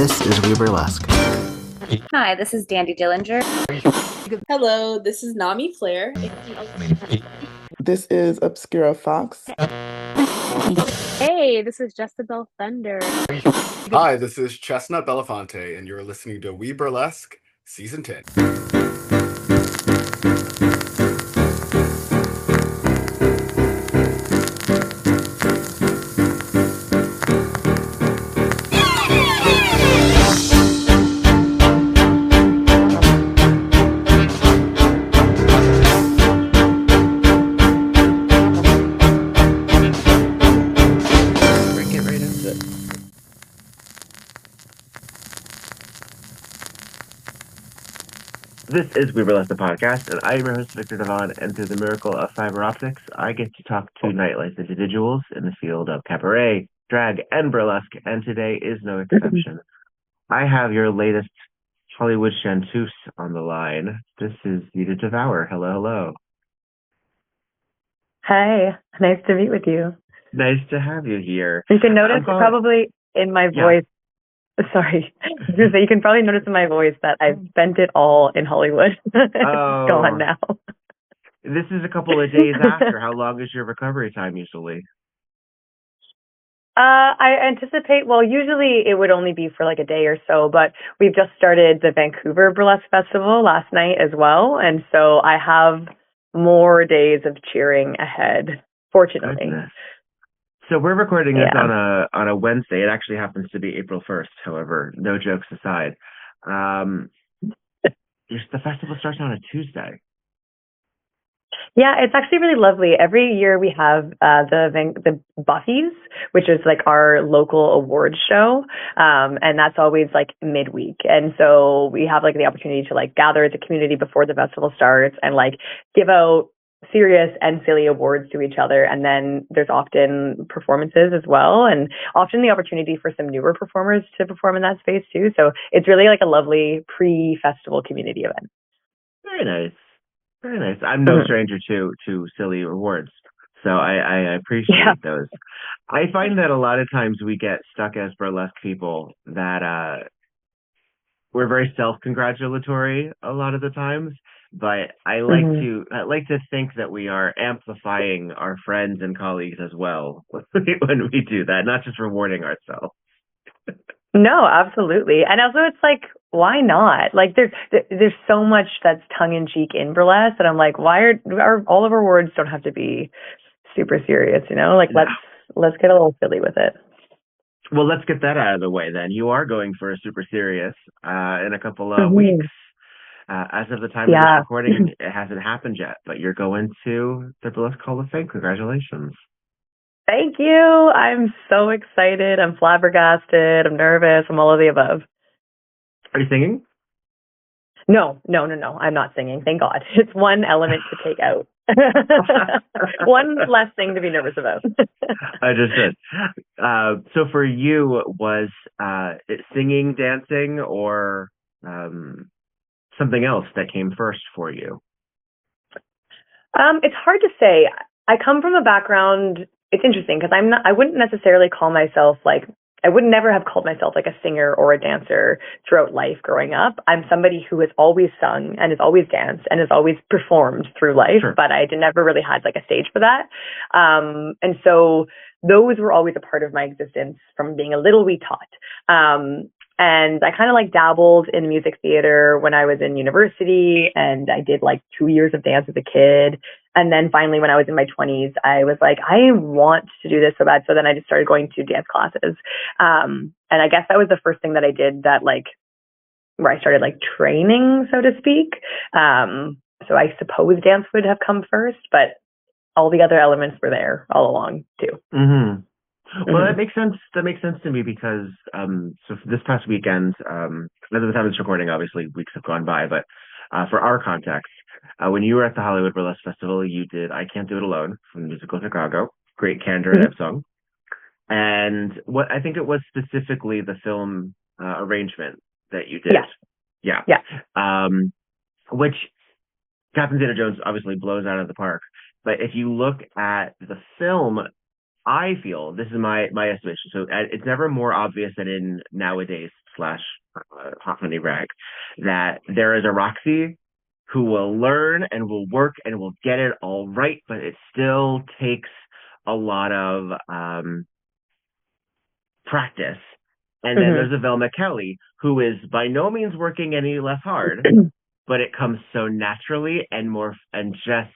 This is WEBurlesque. Hi, this is Dandy Dillinger. Hello, this is Nami Flair. This is Obscura Fox. Hey, this is Jessabelle Thunder. Hi, this is Chestnut Belafonte, and you're listening to WEBurlesque Season 10. Get right into it. This is WEBurlesque, the podcast, and I am your host, Viktor Devonne, and through the miracle of fiber optics, I get to talk to nightlife individuals in the field of cabaret, drag, and burlesque, and today is no exception. I have your latest Hollywood Chanteuse on the line. This is Vita Devour. Hello, hello. Hi, nice to meet with you. Nice to have you here. You can notice probably in my voice, sorry, I was gonna say, you can probably notice in my voice that I've spent it all in Hollywood. It's gone now. This is a couple of days after. How long is your recovery time usually? I anticipate, well, usually it would only be for like a day or so, but we've just started the Vancouver Burlesque Festival last night as well. And so I have more days of cheering ahead, fortunately. Goodness. So we're recording this on a Wednesday. It actually happens to be April 1st, however, no jokes aside. The festival starts on a Tuesday. Yeah, it's actually really lovely. Every year we have the Buffy's, which is like our local awards show, and that's always like midweek. And so we have like the opportunity to like gather the community before the festival starts and like give out serious and silly awards to each other. And then there's often performances as well, and often the opportunity for some newer performers to perform in that space too. So it's really like a lovely pre-festival community event. Very nice. Very nice. I'm no stranger to silly awards, so I appreciate those. I find that a lot of times we get stuck as burlesque people that we're very self-congratulatory a lot of the times, but I like to think that we are amplifying our friends and colleagues as well when we do that, not just rewarding ourselves. No, absolutely. And also it's like, why not? Like there's so much that's tongue in cheek in burlesque that I'm like, why are all of our awards don't have to be super serious, you know? Like let's get a little silly with it. Well, let's get that out of the way then. You are going for a super serious in a couple of weeks. As of the time of this recording, it hasn't happened yet, but you're going to the Burlesque Hall of Fame. Congratulations. Thank you. I'm so excited. I'm flabbergasted. I'm nervous. I'm all of the above. Are you singing? No. I'm not singing. Thank God. It's one element to take out. One less thing to be nervous about. Understood. So for you, was it singing, dancing, or something else that came first for you? It's hard to say. I come from a background. It's interesting because I wouldn't necessarily call myself I would never have called myself like a singer or a dancer throughout life growing up. I'm somebody who has always sung and has always danced and has always performed through life, but I never really had like a stage for that. And so those were always a part of my existence from being a little wee tot. And I kind of like dabbled in music theater when I was in university, and I did like 2 years of dance as a kid. And then finally, when I was in my 20s, I was like, I want to do this so bad. So then I just started going to dance classes. And I guess that was the first thing that I did that like, where I started like training, so to speak. So I suppose dance would have come first, but all the other elements were there all along too. Mm-hmm. Well, that makes sense. That makes sense to me because so for this past weekend, at the time of this recording, obviously weeks have gone by, but for our context, when you were at the Hollywood Burlesque Festival, you did "I Can't Do It Alone" from the musical Chicago, great Candor and song, and what I think it was specifically the film arrangement that you did. Yeah. Which Captain Zeta-Jones obviously blows out of the park, but if you look at the film, I feel, this is my estimation, so it's never more obvious than in nowadays slash hot honey rag, that there is a Roxy who will learn and will work and will get it all right, but it still takes a lot of practice. And then there's a Velma Kelly who is by no means working any less hard, but it comes so naturally and just,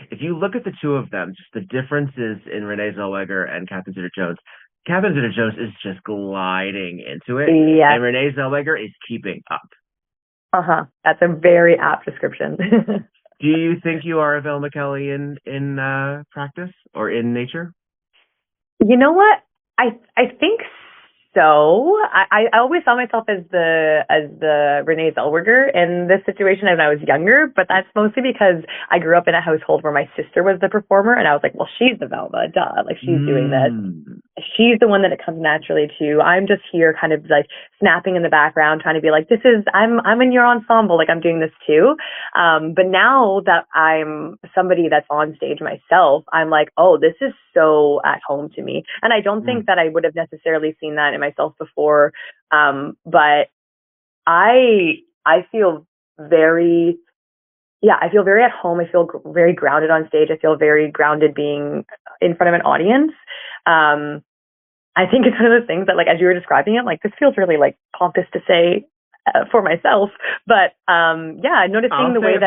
if you look at the two of them, just the differences in Renee Zellweger and Catherine Zeta-Jones. Catherine Zeta-Jones is just gliding into it, and Renee Zellweger is keeping up. That's a very apt description. Do you think you are a Velma Kelly in practice or in nature? You know what? I think so. I always saw myself as the Renee Zellweger in this situation when I was younger, but that's mostly because I grew up in a household where my sister was the performer, and I was like, well, she's the Velma, duh. Like, she's doing this. She's the one that it comes naturally to. I'm just here kind of like snapping in the background, trying to be like, I'm in your ensemble, like I'm doing this too. But now that I'm somebody that's on stage myself, I'm like, oh, this is so at home to me. And I don't think that I would have necessarily seen that in myself before. But I feel very at home. I feel very grounded on stage. I feel very grounded being in front of an audience. I think it's one of those things that, like, as you were describing it, like, this feels really like pompous to say for myself, but noticing the way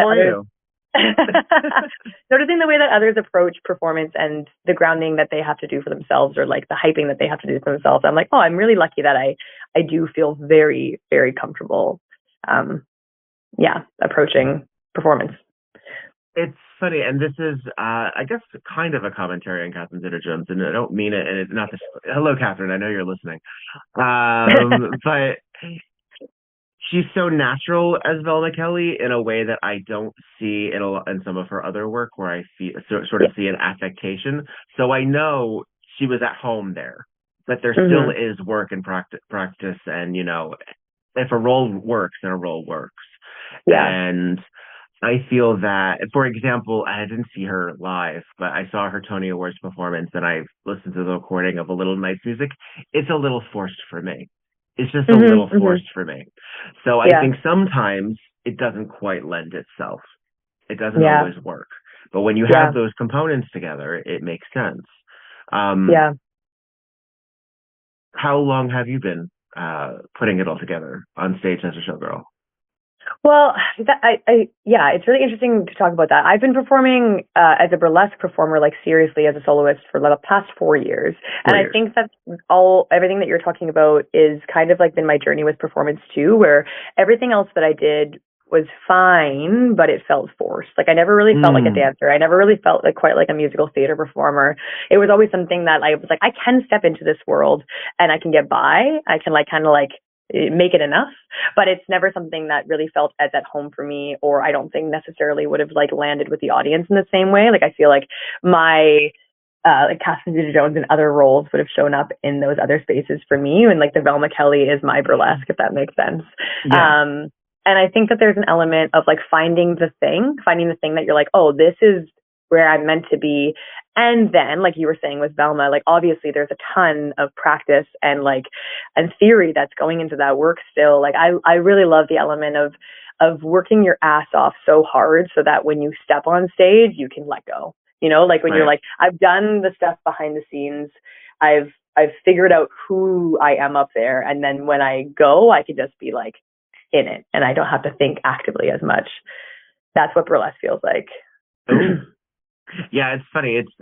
that others approach performance and the grounding that they have to do for themselves, or like the hyping that they have to do for themselves, I'm like, oh, I'm really lucky that I do feel very, very comfortable approaching performance. It's funny, and this is, I guess, kind of a commentary on Catherine Zeta-Jones, and I don't mean it, and it's not this. Hello, Catherine, I know you're listening. But she's so natural as Velma Kelly in a way that I don't see in some of her other work, where I sort of see an affectation. So I know she was at home there, but there still is work and practice, and, you know, if a role works, then a role works. Yeah. And I feel that, for example, I didn't see her live, but I saw her Tony Awards performance, and I listened to the recording of A Little Night Music. It's a little forced for me. It's just a little forced for me. So I think sometimes it doesn't quite lend itself. It doesn't always work. But when you have those components together, it makes sense. How long have you been putting it all together on stage as a showgirl? Well, it's really interesting to talk about that. I've been performing as a burlesque performer, like seriously as a soloist, for the past 4 years. And I think that everything that you're talking about is kind of like been my journey with performance too, where everything else that I did was fine, but it felt forced. Like, I never really felt like a dancer. I never really felt like quite like a musical theater performer. It was always something that I was like, I can step into this world and I can get by. I can like kind of like make it enough, but it's never something that really felt as at home for me, or I don't think necessarily would have like landed with the audience in the same way. Like, I feel like my like Catherine Zeta-Jones and other roles would have shown up in those other spaces for me, and like the Velma Kelly is my burlesque, if that makes sense. And I think that there's an element of like finding the thing that you're like, oh, this is where I'm meant to be. And then, like you were saying with Velma, like obviously there's a ton of practice and theory that's going into that work still. Like I really love the element of working your ass off so hard so that when you step on stage, you can let go. You know, like when you're like, I've done the stuff behind the scenes. I've figured out who I am up there. And then when I go, I can just be like in it, and I don't have to think actively as much. That's what burlesque feels like. Yeah, it's funny. It's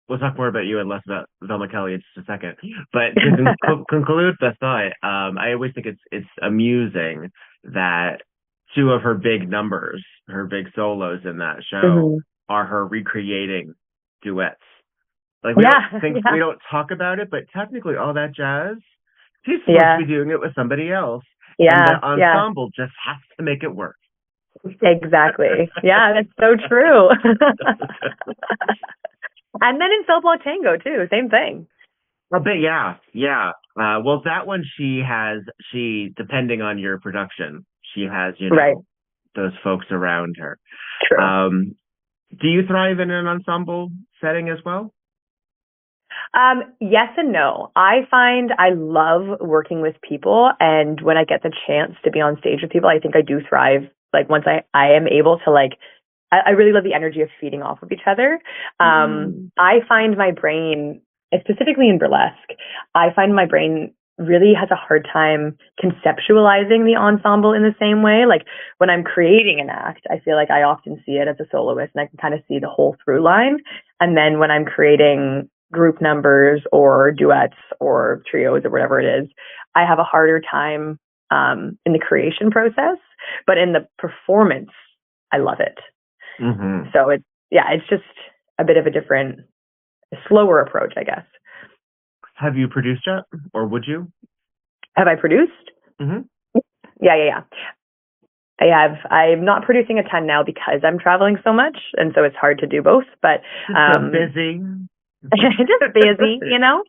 we'll talk more about you and less about Velma Kelly in just a second. But to conclude the thought, I always think it's amusing that two of her big numbers, her big solos in that show, are her recreating duets. Like, we don't talk about it, but technically all that jazz, she's supposed to be doing it with somebody else. And the ensemble just has to make it work. Exactly. Yeah, that's so true. And then in Cell Block Tango too, same thing. A bit, yeah. Well, that one she depending on your production, she has, you know, those folks around her. True. Do you thrive in an ensemble setting as well? Yes and no. I find I love working with people, and when I get the chance to be on stage with people, I think I do thrive. Like once I am able to I really love the energy of feeding off of each other. I find my brain, specifically in burlesque, I find my brain really has a hard time conceptualizing the ensemble in the same way. Like when I'm creating an act, I feel like I often see it as a soloist and I can kind of see the whole through line. And then when I'm creating group numbers or duets or trios or whatever it is, I have a harder time in the creation process, but in the performance, I love it. So it's just a bit of a different, slower approach, I guess. Have you produced yet, or would you? Have I produced? Yeah. I have. I'm not producing a ton now because I'm traveling so much, and so it's hard to do both. But busy. Just busy, you know.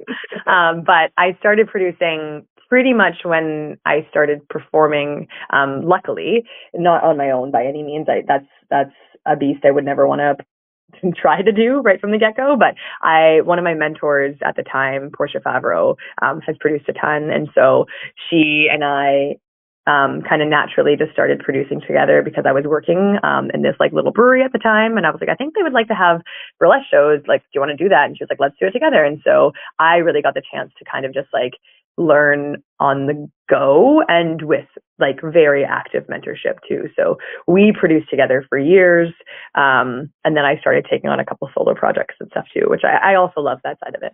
But I started producing pretty much when I started performing. Luckily, not on my own by any means. That's a beast I would never want to try to do right from the get-go, but one of my mentors at the time, Portia Favreau, has produced a ton, and so she and I kind of naturally just started producing together because I was working in this like little brewery at the time, and I was like, I think they would like to have burlesque shows. Like, do you want to do that? And she was like, let's do it together. And so I really got the chance to kind of just like learn on the go and with like very active mentorship too. So we produced together for years. And then I started taking on a couple solo projects and stuff too, which I also love that side of it.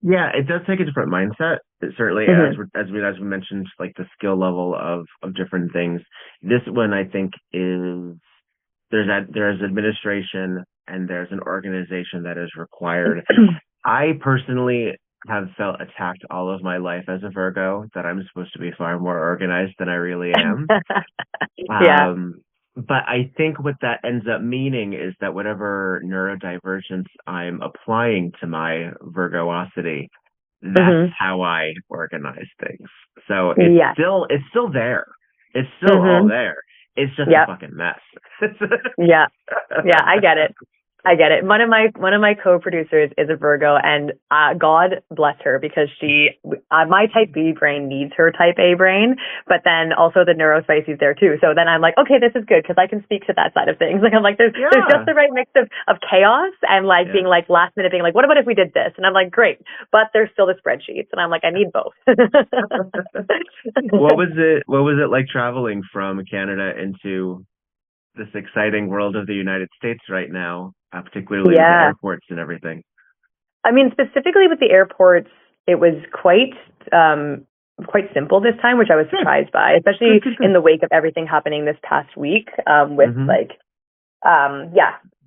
Yeah, it does take a different mindset. It certainly, as we mentioned, like the skill level of different things. This one, I think, is there's administration and there's an organization that is required. I personally have felt attacked all of my life as a Virgo that I'm supposed to be far more organized than I really am. Yeah. But I think what that ends up meaning is that whatever neurodivergence I'm applying to my Virgoosity, that's how I organize things. So it's still there. It's still all there. It's just a fucking mess. Yeah, I get it. One of my co-producers is a Virgo, and God bless her because she, my type B brain needs her type A brain, but then also the neurospicy's there too. So then I'm like, okay, this is good because I can speak to that side of things. Like I'm like, there's just the right mix of chaos and like being like last minute being like, what about if we did this? And I'm like, great, but there's still the spreadsheets, and I'm like, I need both. What was it like traveling from Canada into this exciting world of the United States right now, particularly with the airports and everything? I mean, specifically with the airports, it was quite simple this time, which I was surprised by, especially in the wake of everything happening this past week with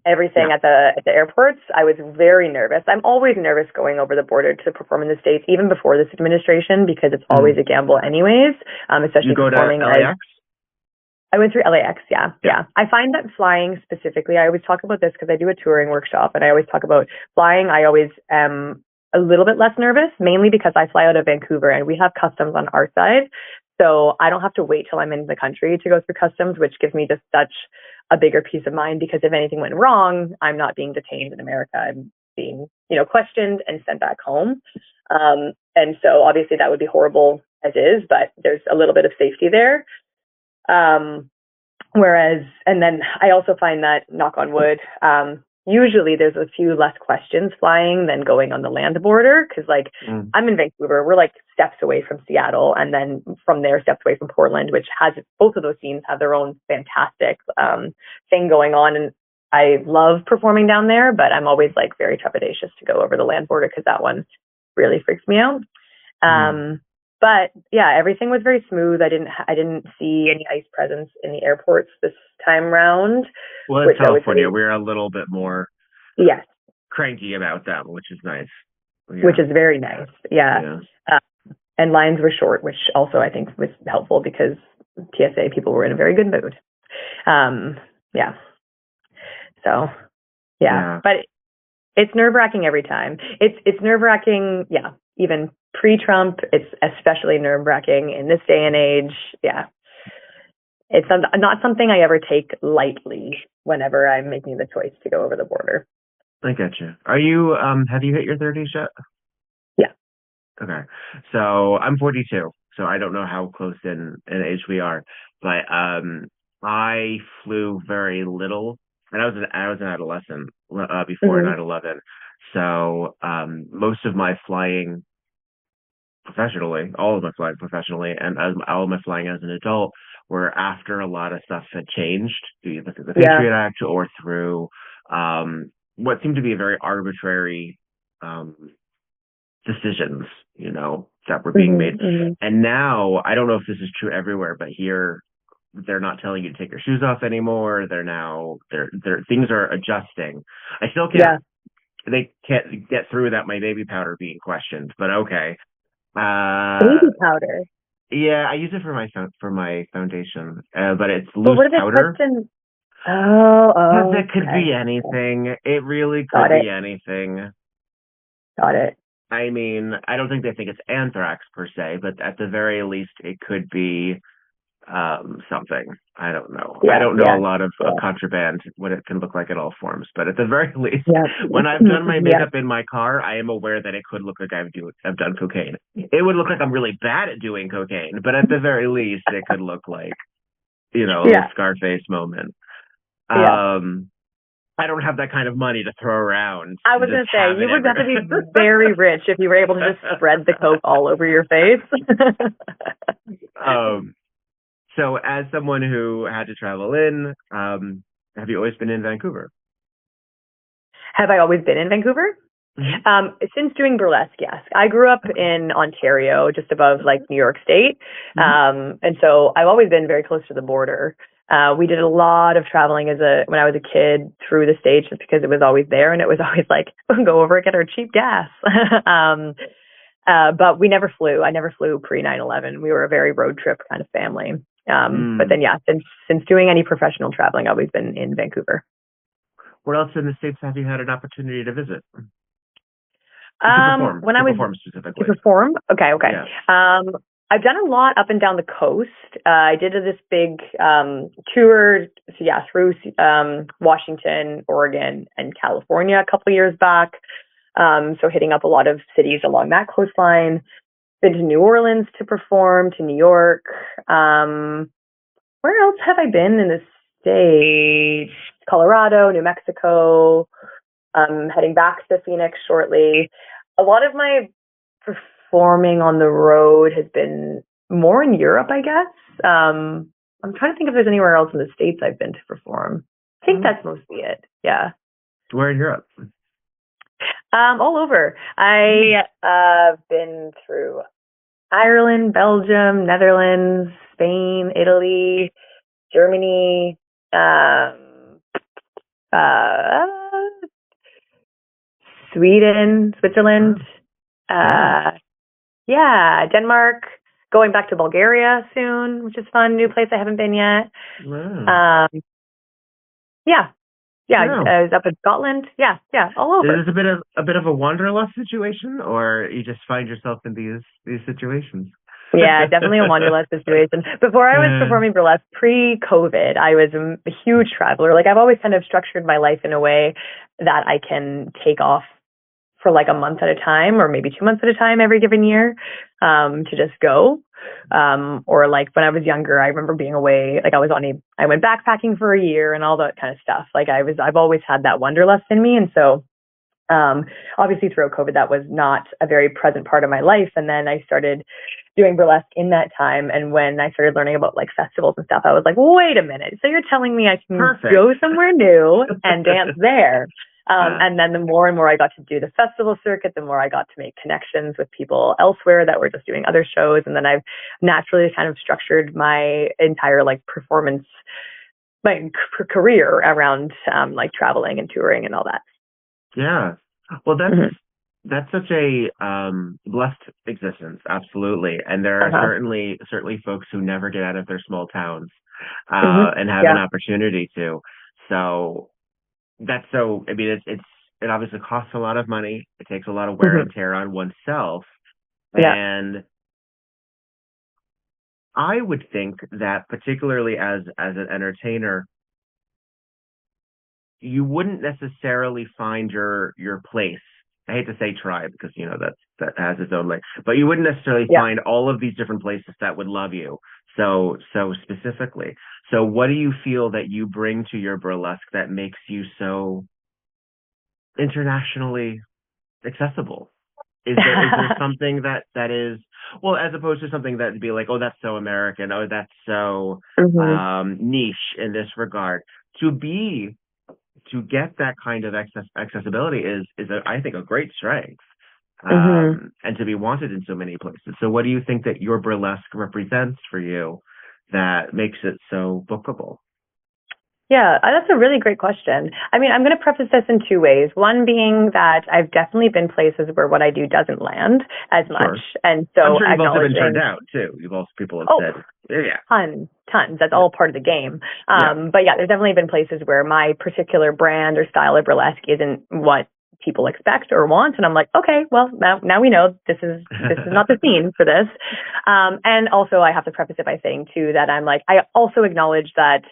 everything at the airports. I was very nervous. I'm always nervous going over the border to perform in the States, even before this administration, because it's always a gamble anyways, especially you go performing to LAX? I went through LAX, yeah. I find that flying specifically, I always talk about this because I do a touring workshop, and I always talk about flying. I always am a little bit less nervous, mainly because I fly out of Vancouver and we have customs on our side. So I don't have to wait till I'm in the country to go through customs, which gives me just such a bigger peace of mind because if anything went wrong, I'm not being detained in America. I'm being, questioned and sent back home. And so obviously that would be horrible as is, but there's a little bit of safety there. Whereas, and then I also find that, knock on wood, usually there's a few less questions flying than going on the land border. Cause like I'm in Vancouver, we're like steps away from Seattle. And then from there, steps away from Portland, which has, both of those scenes have their own fantastic, thing going on. And I love performing down there, but I'm always like very trepidatious to go over the land border because that one really freaks me out. But yeah, everything was very smooth. I didn't see any ICE presence in the airports this time round. Well, in California, we're a little bit more cranky about them, which is nice. Yeah. Which is very nice. Yeah. And lines were short, which also I think was helpful because TSA people were in a very good mood. But it's nerve-wracking every time. It's nerve-wracking, even pre-Trump. It's especially nerve-wracking in this day and age. Yeah. It's not something I ever take lightly whenever I'm making the choice to go over the border. I get you. Are you have you hit your 30s yet? Yeah. Okay. So I'm 42, so I don't know how close in age we are, but I flew very little, and I was an adolescent before Mhm. 9/11. So most of my flying professionally, all of my flying professionally, and all of my flying as an adult were after a lot of stuff had changed, either through the Yeah. Patriot Act or through what seemed to be a very arbitrary um, decisions, that were being made. Mhm. And now, I don't know if this is true everywhere, but here they're not telling you to take your shoes off anymore. They're things are adjusting. I still Yeah. they can't get through that my baby powder being questioned, but okay. Baby powder. Yeah, I use it for my foundation, but it's But loose what if it's powder. question? Because Oh, it could okay. be anything. It really Got could it. be anything. Got it. I mean, I don't think they think it's anthrax per se, but at the very least, it could be something. I don't know. I Yeah. don't know Yeah. a lot of Yeah. contraband, what it can look like in all forms, but at the very least, Yeah. when I've done my Yeah. makeup in my car, I am aware that it could look like I've done cocaine. It would look like I'm really bad at doing cocaine, but at the very least, it could look like, a little Yeah. Scarface moment. Yeah. I don't have that kind of money to throw around. I was Just going to say, have you it would have to be everywhere. very rich if you were able to just spread the coke all over your face. So as someone who had to travel in, have you always been in Vancouver? Have I always been in Vancouver? Mm-hmm. Since doing burlesque, yes. I grew up in Ontario, just above New York State. Mm-hmm. And so I've always been very close to the border. We did a lot of traveling when I was a kid through the States just because it was always there and it was always go over and get our cheap gas. But we never flew. I never flew pre 9/11. We were a very road trip kind of family. But then, yeah, since doing any professional traveling, I've always been in Vancouver. Where else in the States have you had an opportunity to visit? When I was perform specifically. to perform, okay. Yeah. I've done a lot up and down the coast. I did this big tour, through Washington, Oregon, and California a couple of years back. So hitting up a lot of cities along that coastline. Been to New Orleans to perform, to New York. Where else have I been in the States? Colorado, New Mexico. Heading back to Phoenix shortly. A lot of my performing on the road has been more in Europe, I guess. I'm trying to think if there's anywhere else in the States I've been to perform. I think that's mostly it. Yeah. Where in Europe? All over. I've been through Ireland, Belgium, Netherlands, Spain, Italy, Germany, Sweden, Switzerland, Denmark, going back to Bulgaria soon, which is fun. New place I haven't been yet. Wow. I was up in Scotland. Yeah, all over. Is it a bit of a wanderlust situation, or you just find yourself in these situations? Yeah, definitely a wanderlust situation. Before I was performing burlesque, pre-COVID, I was a huge traveler. I've always kind of structured my life in a way that I can take off for a month at a time, or maybe 2 months at a time every given year, to just go. Or when I was younger, I remember being away, I went backpacking for a year and all that kind of stuff. I've always had that wanderlust in me. And so, obviously throughout COVID, that was not a very present part of my life. And then I started doing burlesque in that time. And when I started learning about festivals and stuff, I was like, wait a minute. So you're telling me I can go somewhere new and dance there? And then the more and more I got to do the festival circuit, the more I got to make connections with people elsewhere that were just doing other shows. And then I've naturally kind of structured my entire performance, career around traveling and touring and all that. Yeah. Well, that's such a blessed existence, absolutely. And there are certainly folks who never get out of their small towns and have an opportunity to. So that's so. I mean, it obviously costs a lot of money. It takes a lot of wear and tear on oneself, and I would think that particularly as an entertainer, you wouldn't necessarily find your place. I hate to say tribe because that has its own but you wouldn't necessarily find all of these different places that would love you so specifically. So what do you feel that you bring to your burlesque that makes you so internationally accessible? Is there something that is, well, as opposed to something that'd be like, oh, that's so American, oh, that's so niche in this regard? To get that kind of accessibility is I think a great strength, and to be wanted in so many places. So what do you think that your burlesque represents for you that makes it so bookable? Yeah, that's a really great question. I mean, I'm going to preface this in two ways. One being that I've definitely been places where what I do doesn't land as much. And so I'm sure you've also been turned out too. People have said, yeah. Tons. That's all part of the game. But yeah, there's definitely been places where my particular brand or style of burlesque isn't what people expect or want. And I'm like, okay, well, now we know this is not the scene for this. And also I have to preface it by saying too, that I'm like, I also acknowledge that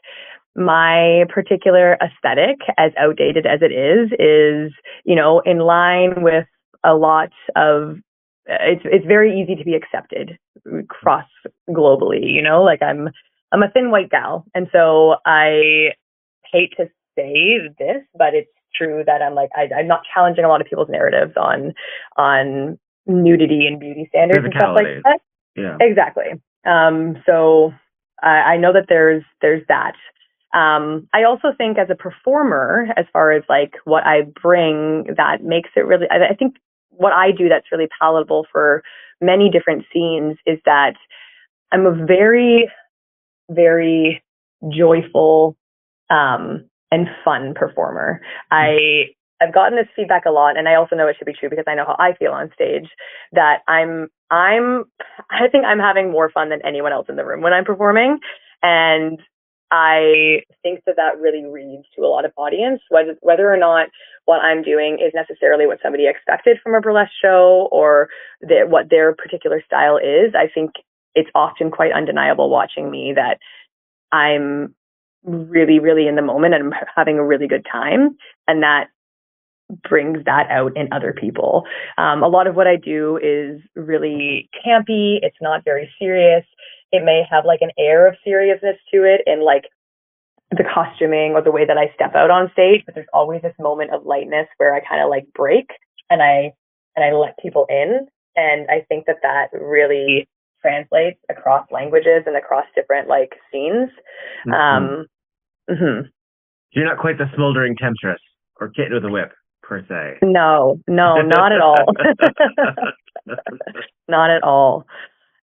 my particular aesthetic, as outdated as it is, in line with a lot of, it's very easy to be accepted cross globally, like I'm a thin white gal. And so I hate to say this, but it's true that I'm like, I'm not challenging a lot of people's narratives on nudity and beauty standards and stuff like that. Yeah, exactly. So I know that there's that. I also think as a performer, as far as like what I bring that makes it really, I think what I do that's really palatable for many different scenes is that I'm a very, very joyful, and fun performer. I've gotten this feedback a lot, and I also know it should be true because I know how I feel on stage, that I think I'm having more fun than anyone else in the room when I'm performing. And I think that really reads to a lot of audience, whether or not what I'm doing is necessarily what somebody expected from a burlesque show or what their particular style is. I think it's often quite undeniable watching me that I'm really, really in the moment and I'm having a really good time. And that brings that out in other people. A lot of what I do is really campy. It's not very serious. It may have like an air of seriousness to it in like the costuming or the way that I step out on stage, but there's always this moment of lightness where I kind of like break and I let people in. And I think that really translates across languages and across different like scenes. You're not quite the smoldering temptress or kitten with a whip per se. No, not at all. Not at all.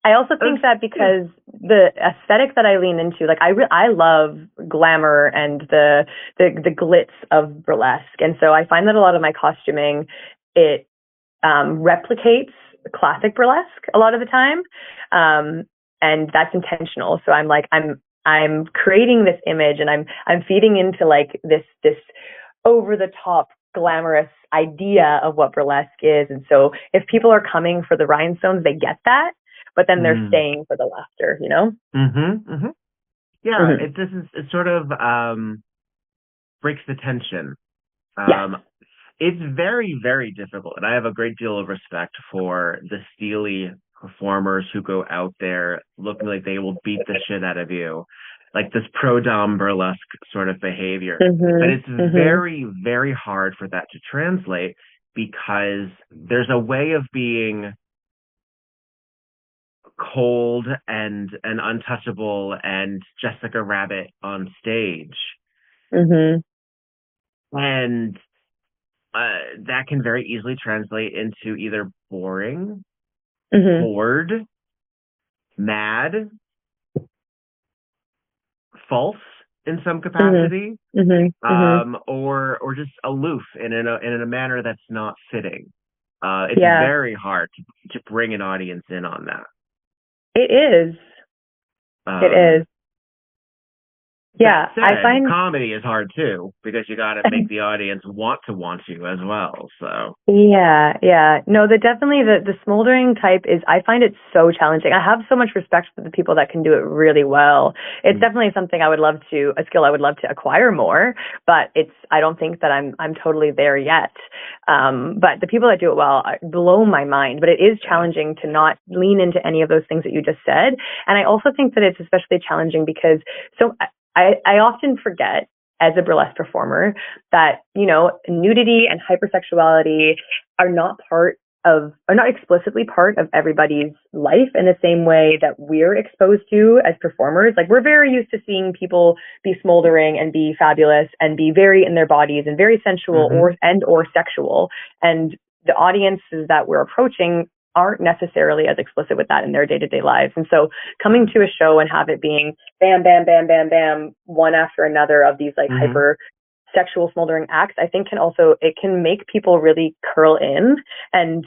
I also think that because the aesthetic that I lean into, like I love glamour and the glitz of burlesque, and so I find that a lot of my costuming it replicates classic burlesque a lot of the time, and that's intentional. So I'm creating this image, and I'm feeding into like this over the top glamorous idea of what burlesque is, and so if people are coming for the rhinestones, they get that. But then they're staying for the laughter, Yeah, it sort of breaks the tension. It's very, very difficult, and I have a great deal of respect for the steely performers who go out there looking like they will beat the shit out of you, like this pro-dom burlesque sort of behavior. But it's very, very hard for that to translate because there's a way of being cold and untouchable and Jessica Rabbit on stage, and that can very easily translate into either boring, bored, mad, false in some capacity, or just aloof in a manner that's not fitting. It's very hard to bring an audience in on that. It is. Yeah, That I said, find comedy is hard too because you got to make the audience want you as well. So Yeah. No, definitely the smoldering type is, I find it so challenging. I have so much respect for the people that can do it really well. It's definitely something a skill I would love to acquire more, but I don't think that I'm totally there yet. But the people that do it well blow my mind, but it is challenging to not lean into any of those things that you just said. And I also think that it's especially challenging because I often forget as a burlesque performer that, nudity and hypersexuality are not explicitly part of everybody's life in the same way that we're exposed to as performers. Like, we're very used to seeing people be smoldering and be fabulous and be very in their bodies and very sensual or sexual. And the audiences that we're approaching aren't necessarily as explicit with that in their day-to-day lives. And so coming to a show and have it being bam, bam, bam, bam, bam, one after another of these like hyper sexual smoldering acts, I think it can make people really curl in and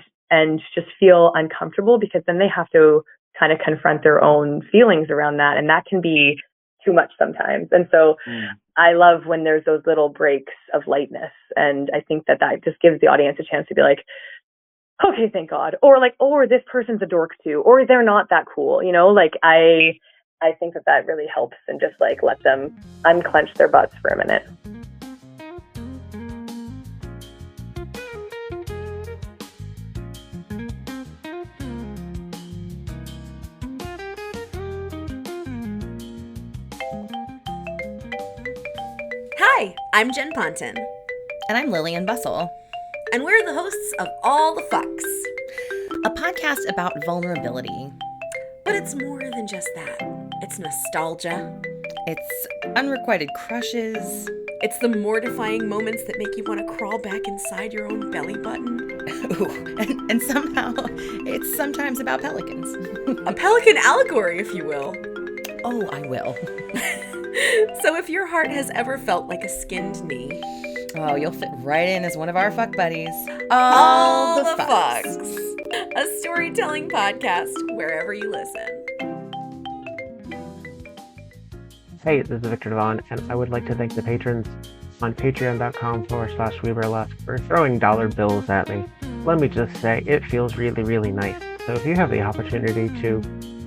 just feel uncomfortable, because then they have to kind of confront their own feelings around that. And that can be too much sometimes. And so I love when there's those little breaks of lightness. And I think that just gives the audience a chance to be like, okay, thank God. Or like, or this person's a dork too, or they're not that cool. Like I think that really helps, and just like let them unclench their butts for a minute. Hi, I'm Jen Ponton. And I'm Lillian Bustle. And we're the hosts of All the Fucks, a podcast about vulnerability. But it's more than just that. It's nostalgia. It's unrequited crushes. It's the mortifying moments that make you want to crawl back inside your own belly button. Ooh, and somehow it's sometimes about pelicans. A pelican allegory, if you will. Oh, I will. So if your heart has ever felt like a skinned knee, oh, you'll fit right in as one of our fuck buddies. All the Fucks. A storytelling podcast wherever you listen. Hey, this is Viktor Devonne, and I would like to thank the patrons on patreon.com/WEBurlesque for throwing dollar bills at me. Let me just say, it feels really, really nice. So if you have the opportunity to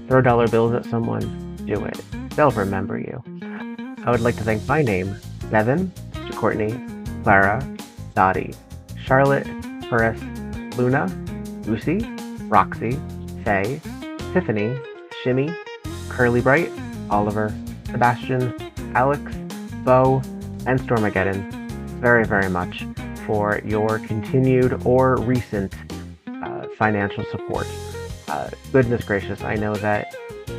throw dollar bills at someone, do it. They'll remember you. I would like to thank my name, Devin, Courtney, Clara, Dottie, Charlotte, Horace, Luna, Lucy, Roxy, Faye, Tiffany, Shimmy, Curly Bright, Oliver, Sebastian, Alex, Bo, and Stormageddon very, very much for your continued or recent financial support. Goodness gracious, I know that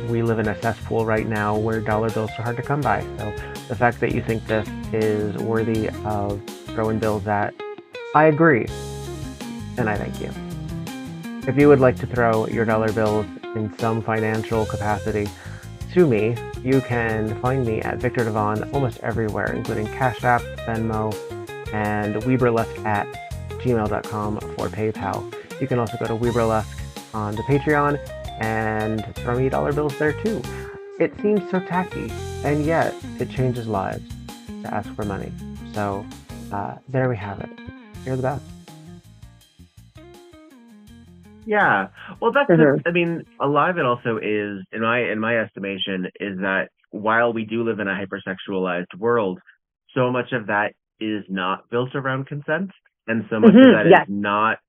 we live in a cesspool right now where dollar bills are hard to come by, so the fact that you think this is worthy of throwing bills at, I agree, and I thank you. If you would like to throw your dollar bills in some financial capacity to me, you can find me at Viktor Devonne almost everywhere, including Cash App, Venmo, and WEBurlesque at gmail.com for PayPal. You can also go to WEBurlesque on the Patreon and throw me dollar bills there too. It seems so tacky, and yet it changes lives to ask for money. So there we have it. You're the best. yeah, well, that's I mean, a lot of it also is, in my estimation, is that while we do live in a hypersexualized world, so much of that is not built around consent, and so much of that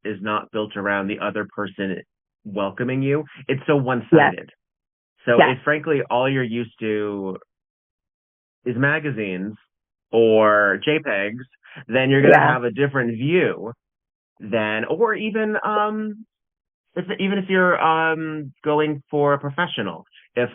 is not built around the other person welcoming you. It's so one-sided. So if frankly all you're used to is magazines or JPEGs, then you're going to have a different view than, or even if you're going for a professional. If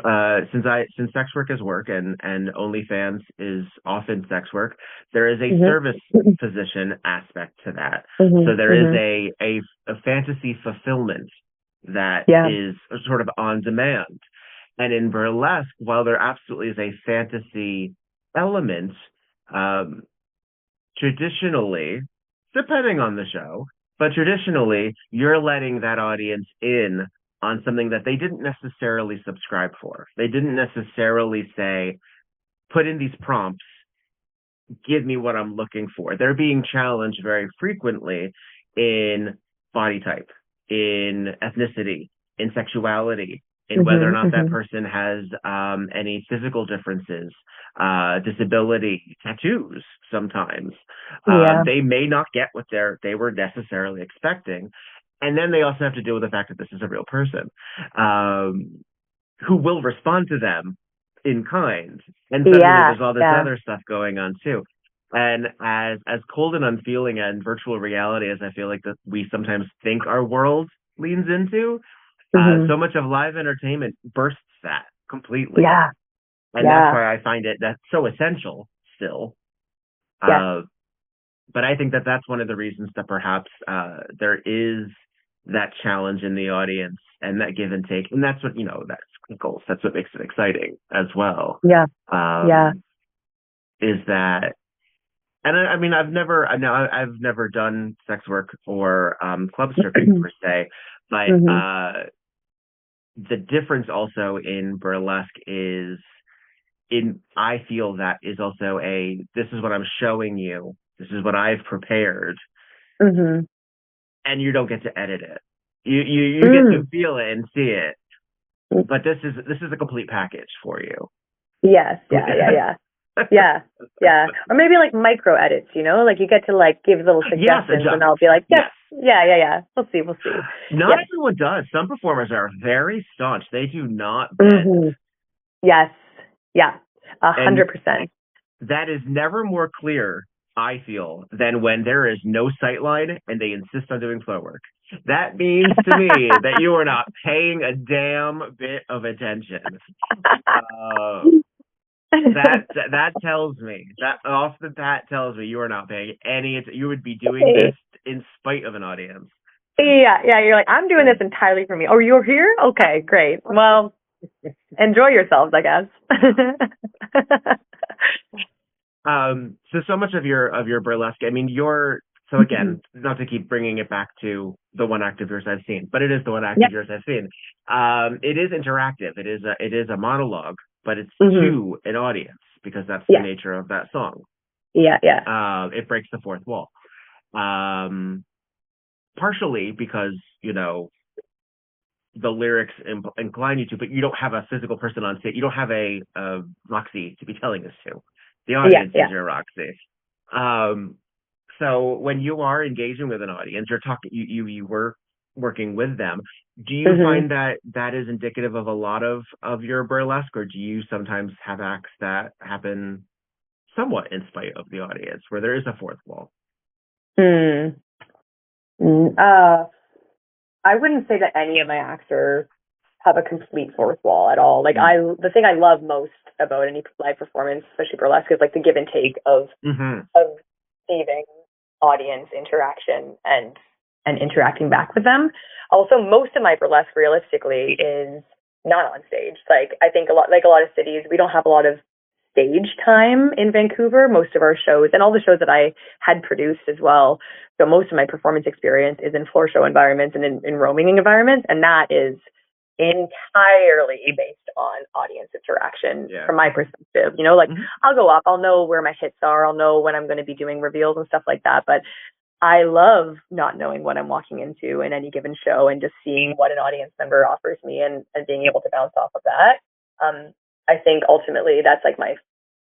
since sex work is work and OnlyFans is often sex work, there is a service position aspect to that. So there is a fantasy fulfillment that is sort of on demand. And in burlesque, while there absolutely is a fantasy element, traditionally, depending on the show, but traditionally, you're letting that audience in on something that they didn't necessarily subscribe for. They didn't necessarily say, put in these prompts, give me what I'm looking for. They're being challenged very frequently in body type, in ethnicity, in sexuality, in whether or not that person has any physical differences, disability, tattoos sometimes. They may not get what they were necessarily expecting. And then they also have to deal with the fact that this is a real person who will respond to them in kind. And suddenly there's all this other stuff going on too. And as cold and unfeeling and virtual reality as I feel like that we sometimes think our world leans into, so much of live entertainment bursts that completely. And that's why I find that's so essential still. But I think that's one of the reasons that perhaps there is that challenge in the audience and that give and take. And that's what, that's crinkles. That's what makes it exciting as well. Is that, and I mean, I've never done sex work or club stripping per se, but the difference also in burlesque is I feel that is also this is what I'm showing you. This is what I've prepared. And you don't get to edit it. You get to feel it and see it. But this is a complete package for you. Yes. Yeah. Or maybe like micro edits, like you get to like give little suggestions and I'll be like, yes. Yeah. We'll see. Not everyone does. Some performers are very staunch. They do not bend. Yes. Yeah. 100%. That is never more clear, I feel, than when there is no sightline and they insist on doing flow work. That means to me that you are not paying a damn bit of attention. That tells me, that off the bat tells me you are not paying you would be doing this in spite of an audience. Yeah, you're like, I'm doing this entirely for me. Oh, you're here? Okay, great. Well, enjoy yourselves, I guess. So much of your burlesque, I mean, so again, not to keep bringing it back to the one act of yours I've seen, but it is the one act of yours I've seen. It is interactive. It is a monologue, but it's to an audience because that's the nature of that song. It breaks the fourth wall. Partially because, the lyrics incline you to, but you don't have a physical person on stage. You don't have a Roxy to be telling this to. The audience is your Roxy. So when you are engaging with an audience, you're talking, you were working with them. Do you find that is indicative of a lot of your burlesque, or do you sometimes have acts that happen somewhat in spite of the audience, where there is a fourth wall? I wouldn't say that any of my acts have a complete fourth wall at all. Like the thing I love most about any live performance, especially burlesque, is like the give and take of receiving audience interaction and interacting back with them. Also, most of my burlesque realistically is not on stage. Like I think a lot of cities, we don't have a lot of stage time in Vancouver. Most of our shows and all the shows that I had produced as well. So most of my performance experience is in floor show environments and in roaming environments. And that is entirely based on audience interaction from my perspective. I'll go up, I'll know where my hits are, I'll know when I'm going to be doing reveals and stuff like that. But I love not knowing what I'm walking into in any given show and just seeing what an audience member offers me and being able to bounce off of that. I think ultimately that's like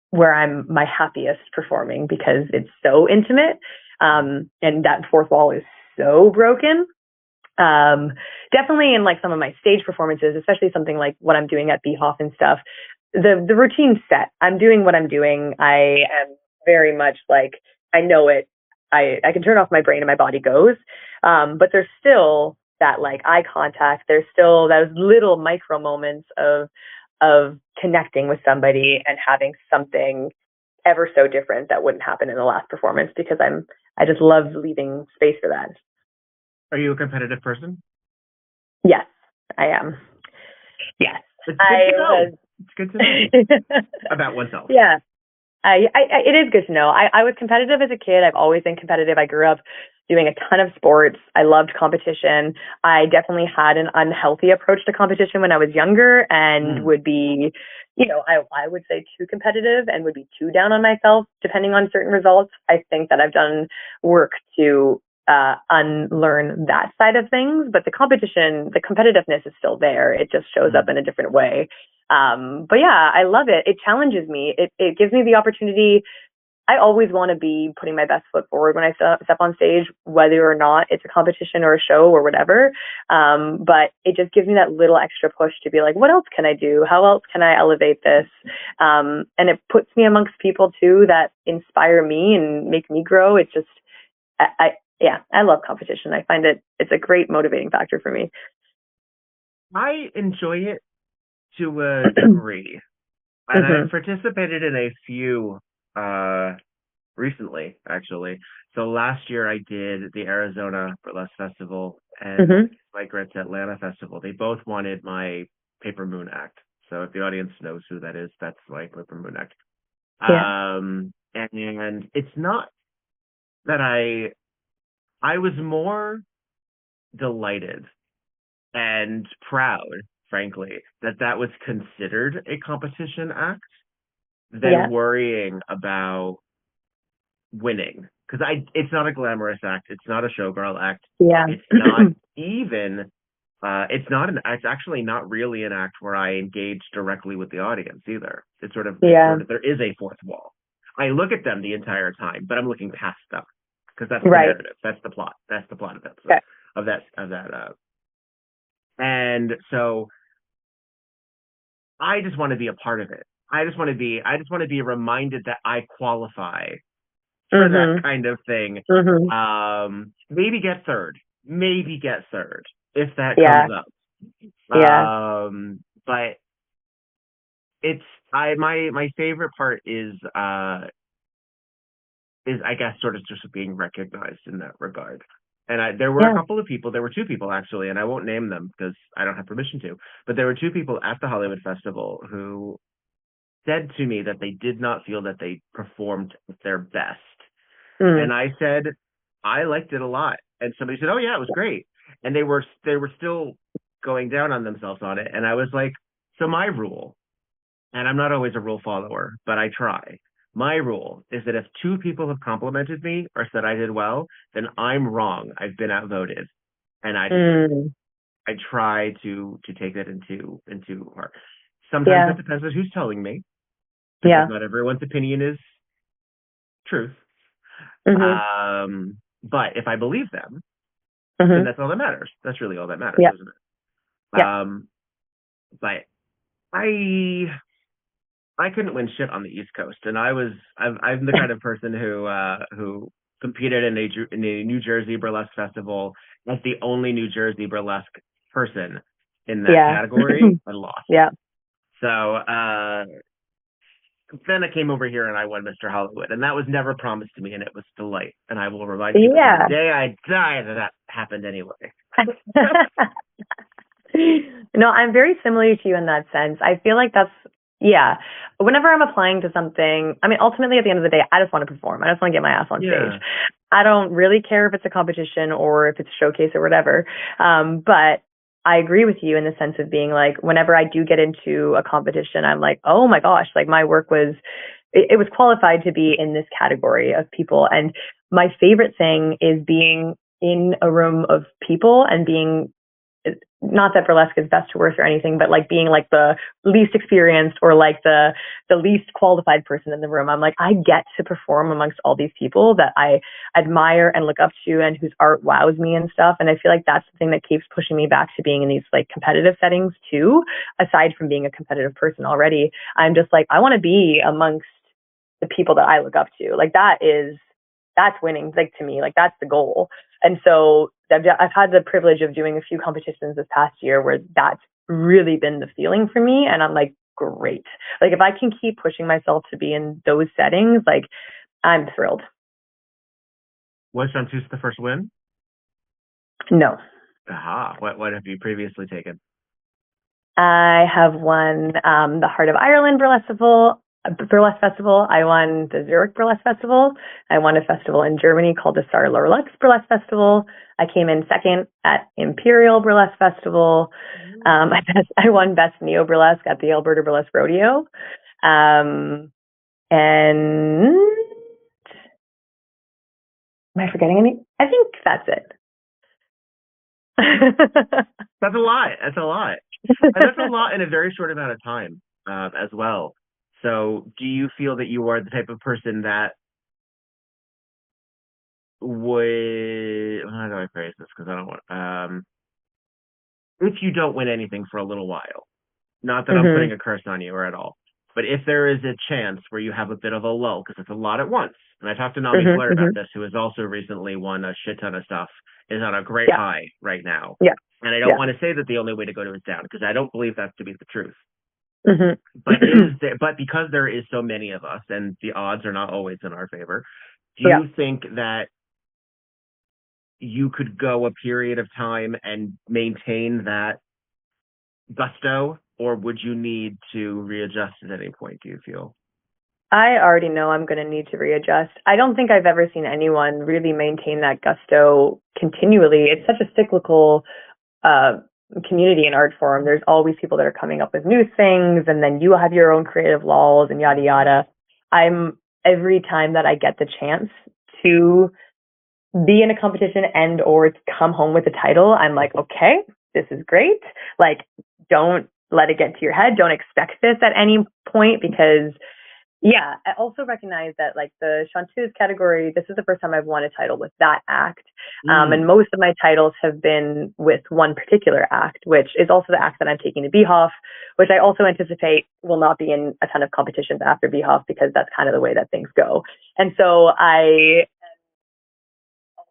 where I'm my happiest performing because it's so intimate. And that fourth wall is so broken. Definitely in like some of my stage performances, especially something like what I'm doing at Behoff and stuff, the routine's set. I'm doing what I'm doing. I am very much like, I know it. I can turn off my brain and my body goes. But there's still that like eye contact. There's still those little micro moments of connecting with somebody and having something ever so different that wouldn't happen in the last performance because I just love leaving space for that. Are you a competitive person? Yes, I am. Yes. It's good to know about oneself. Yeah. It is good to know. I was competitive as a kid. I've always been competitive. I grew up doing a ton of sports. I loved competition. I definitely had an unhealthy approach to competition when I was younger and would be, I would say too competitive and would be too down on myself depending on certain results. I think that I've done work to unlearn that side of things, but the competitiveness is still there. It just shows up in a different way. But yeah, I love it. It challenges me. It gives me the opportunity. I always want to be putting my best foot forward when I step on stage, whether or not it's a competition or a show or whatever. But it just gives me that little extra push to be like, what else can I do? How else can I elevate this? And it puts me amongst people too that inspire me and make me grow. It's just, I love competition. I find it's a great motivating factor for me. I enjoy it to a degree. And I've participated in a few recently, actually. So last year I did the Arizona Burlesque Festival and Mike Gritt's Atlanta Festival. They both wanted my Paper Moon act. So if the audience knows who that is, that's my Paper Moon act. Yeah. And it's not that I was more delighted and proud, frankly, that was considered a competition act than worrying about winning. Because it's not a glamorous act. It's not a showgirl act. Yeah. It's not even, it's actually not really an act where I engage directly with the audience either. It's sort of, there is a fourth wall. I look at them the entire time, but I'm looking past them. Because that's the narrative. That's the plot. That's the plot of it. So, of that. And so I just want to be a part of it. I just want to be reminded that I qualify for that kind of thing. Maybe get third if that comes up. But it's my favorite part is I guess sort of just being recognized in that regard. And there were a couple of people, there were two people actually, and I won't name them because I don't have permission to, but there were two people at the Hollywood Festival who said to me that they did not feel that they performed their best. And I said, I liked it a lot. And somebody said, oh yeah, it was great. And they were still going down on themselves on it. And I was like, so my rule, and I'm not always a rule follower, but I try. My rule is that if two people have complimented me or said I did well, then I'm wrong. I've been outvoted. And I try to take that into heart. Sometimes it depends on who's telling me. Because not everyone's opinion is truth. But if I believe them, then that's all that matters. That's really all that matters, isn't it? But I couldn't win shit on the East Coast, and I'm the kind of person who competed in a New Jersey Burlesque Festival as the only New Jersey Burlesque person in that category, and lost. So then I came over here and I won Mr. Hollywood, and that was never promised to me, and it was a delight. And I will remind you the day I die that happened anyway. No, I'm very similar to you in that sense. I feel like that's, whenever I'm applying to something, I mean, ultimately at the end of the day, I just want to perform. I just want to get my ass on stage. I don't really care if it's a competition or if it's a showcase or whatever. But I agree with you in the sense of being like, whenever I do get into a competition, I'm like, oh my gosh, like my work was, it was qualified to be in this category of people. And my favorite thing is being in a room of people and being, not that burlesque is best or worst or anything, but like being like the least experienced or like the least qualified person in the room. I'm like, I get to perform amongst all these people that I admire and look up to and whose art wows me and stuff. And I feel like that's the thing that keeps pushing me back to being in these like competitive settings too, aside from being a competitive person already. I'm just like, I want to be amongst the people that I look up to. Like that's winning, like to me, like that's the goal. And so I've had the privilege of doing a few competitions this past year where that's really been the feeling for me. And I'm like, great. Like if I can keep pushing myself to be in those settings, like I'm thrilled. Was Chanteuse the first win? No. Aha. What have you previously taken? I have won the Heart of Ireland Burlesque Festival. Burlesque Festival. I won the Zurich Burlesque Festival. I won a festival in Germany called the Saarlorlux Burlesque Festival. I came in second at Imperial Burlesque Festival. I won Best Neo Burlesque at the Alberta Burlesque Rodeo. And am I forgetting any? I think that's it. That's a lot. That's a lot. And that's a lot in a very short amount of time as well. So do you feel that you are the type of person that would, how do I phrase this? Because I don't want, if you don't win anything for a little while, not that I'm putting a curse on you or at all, but if there is a chance where you have a bit of a lull, because it's a lot at once, and I talked to Nami Flair about this, who has also recently won a shit ton of stuff, is on a great high right now. Yeah. And I don't want to say that the only way to go to is down, because I don't believe that to be the truth. Mm-hmm. But because there is so many of us, and the odds are not always in our favor, do you think that you could go a period of time and maintain that gusto, or would you need to readjust at any point, do you feel? I already know I'm going to need to readjust. I don't think I've ever seen anyone really maintain that gusto continually. It's such a cyclical community and art form. There's always people that are coming up with new things, and then you have your own creative lulls and yada yada. Every time that I get the chance to be in a competition and or come home with a title, I'm like, okay, this is great. Like, don't let it get to your head. Don't expect this at any point, because I also recognize that, like, the Chanteuse category, this is the first time I've won a title with that act. And most of my titles have been with one particular act, which is also the act that I'm taking to BHOF, which I also anticipate will not be in a ton of competitions after BHOF, because that's kind of the way that things go. And so I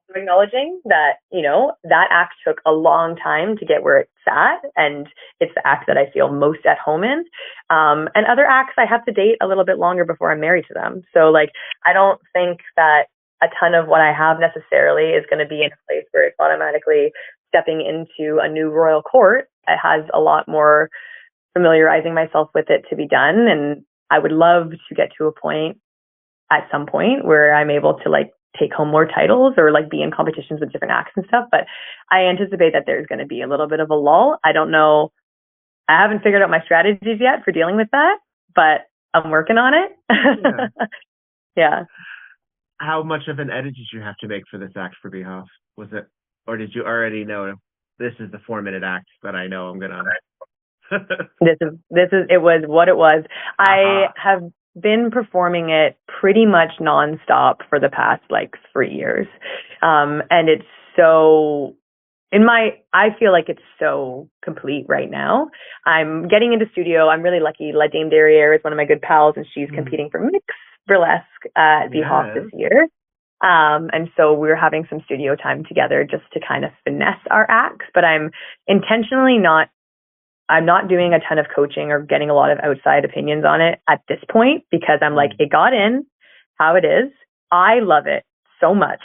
am acknowledging that, you know, that act took a long time to get where it's at, and it's the act that I feel most at home in. And other acts I have to date a little bit longer before I'm married to them. So, like, I don't think that a ton of what I have necessarily is going to be in a place where it's automatically stepping into a new royal court. It has a lot more familiarizing myself with it to be done. And I would love to get to a point at some point where I'm able to, like, take home more titles or, like, be in competitions with different acts and stuff. But I anticipate that there's going to be a little bit of a lull. I don't know. I haven't figured out my strategies yet for dealing with that, but I'm working on it. Yeah. How much of an edit did you have to make for this act for BHOF? Was it, or did you already know this is the 4-minute act that I know I'm gonna? It was what it was. I have been performing it pretty much nonstop for the past, like, 3 years, and it's so. I feel like it's so complete right now. I'm getting into studio. I'm really lucky. La Dame Derriere is one of my good pals, and she's competing for Mix Burlesque at BHOF this year. And so we're having some studio time together just to kind of finesse our acts. But I'm not doing a ton of coaching or getting a lot of outside opinions on it at this point, because I'm like, it got in how it is. I love it so much.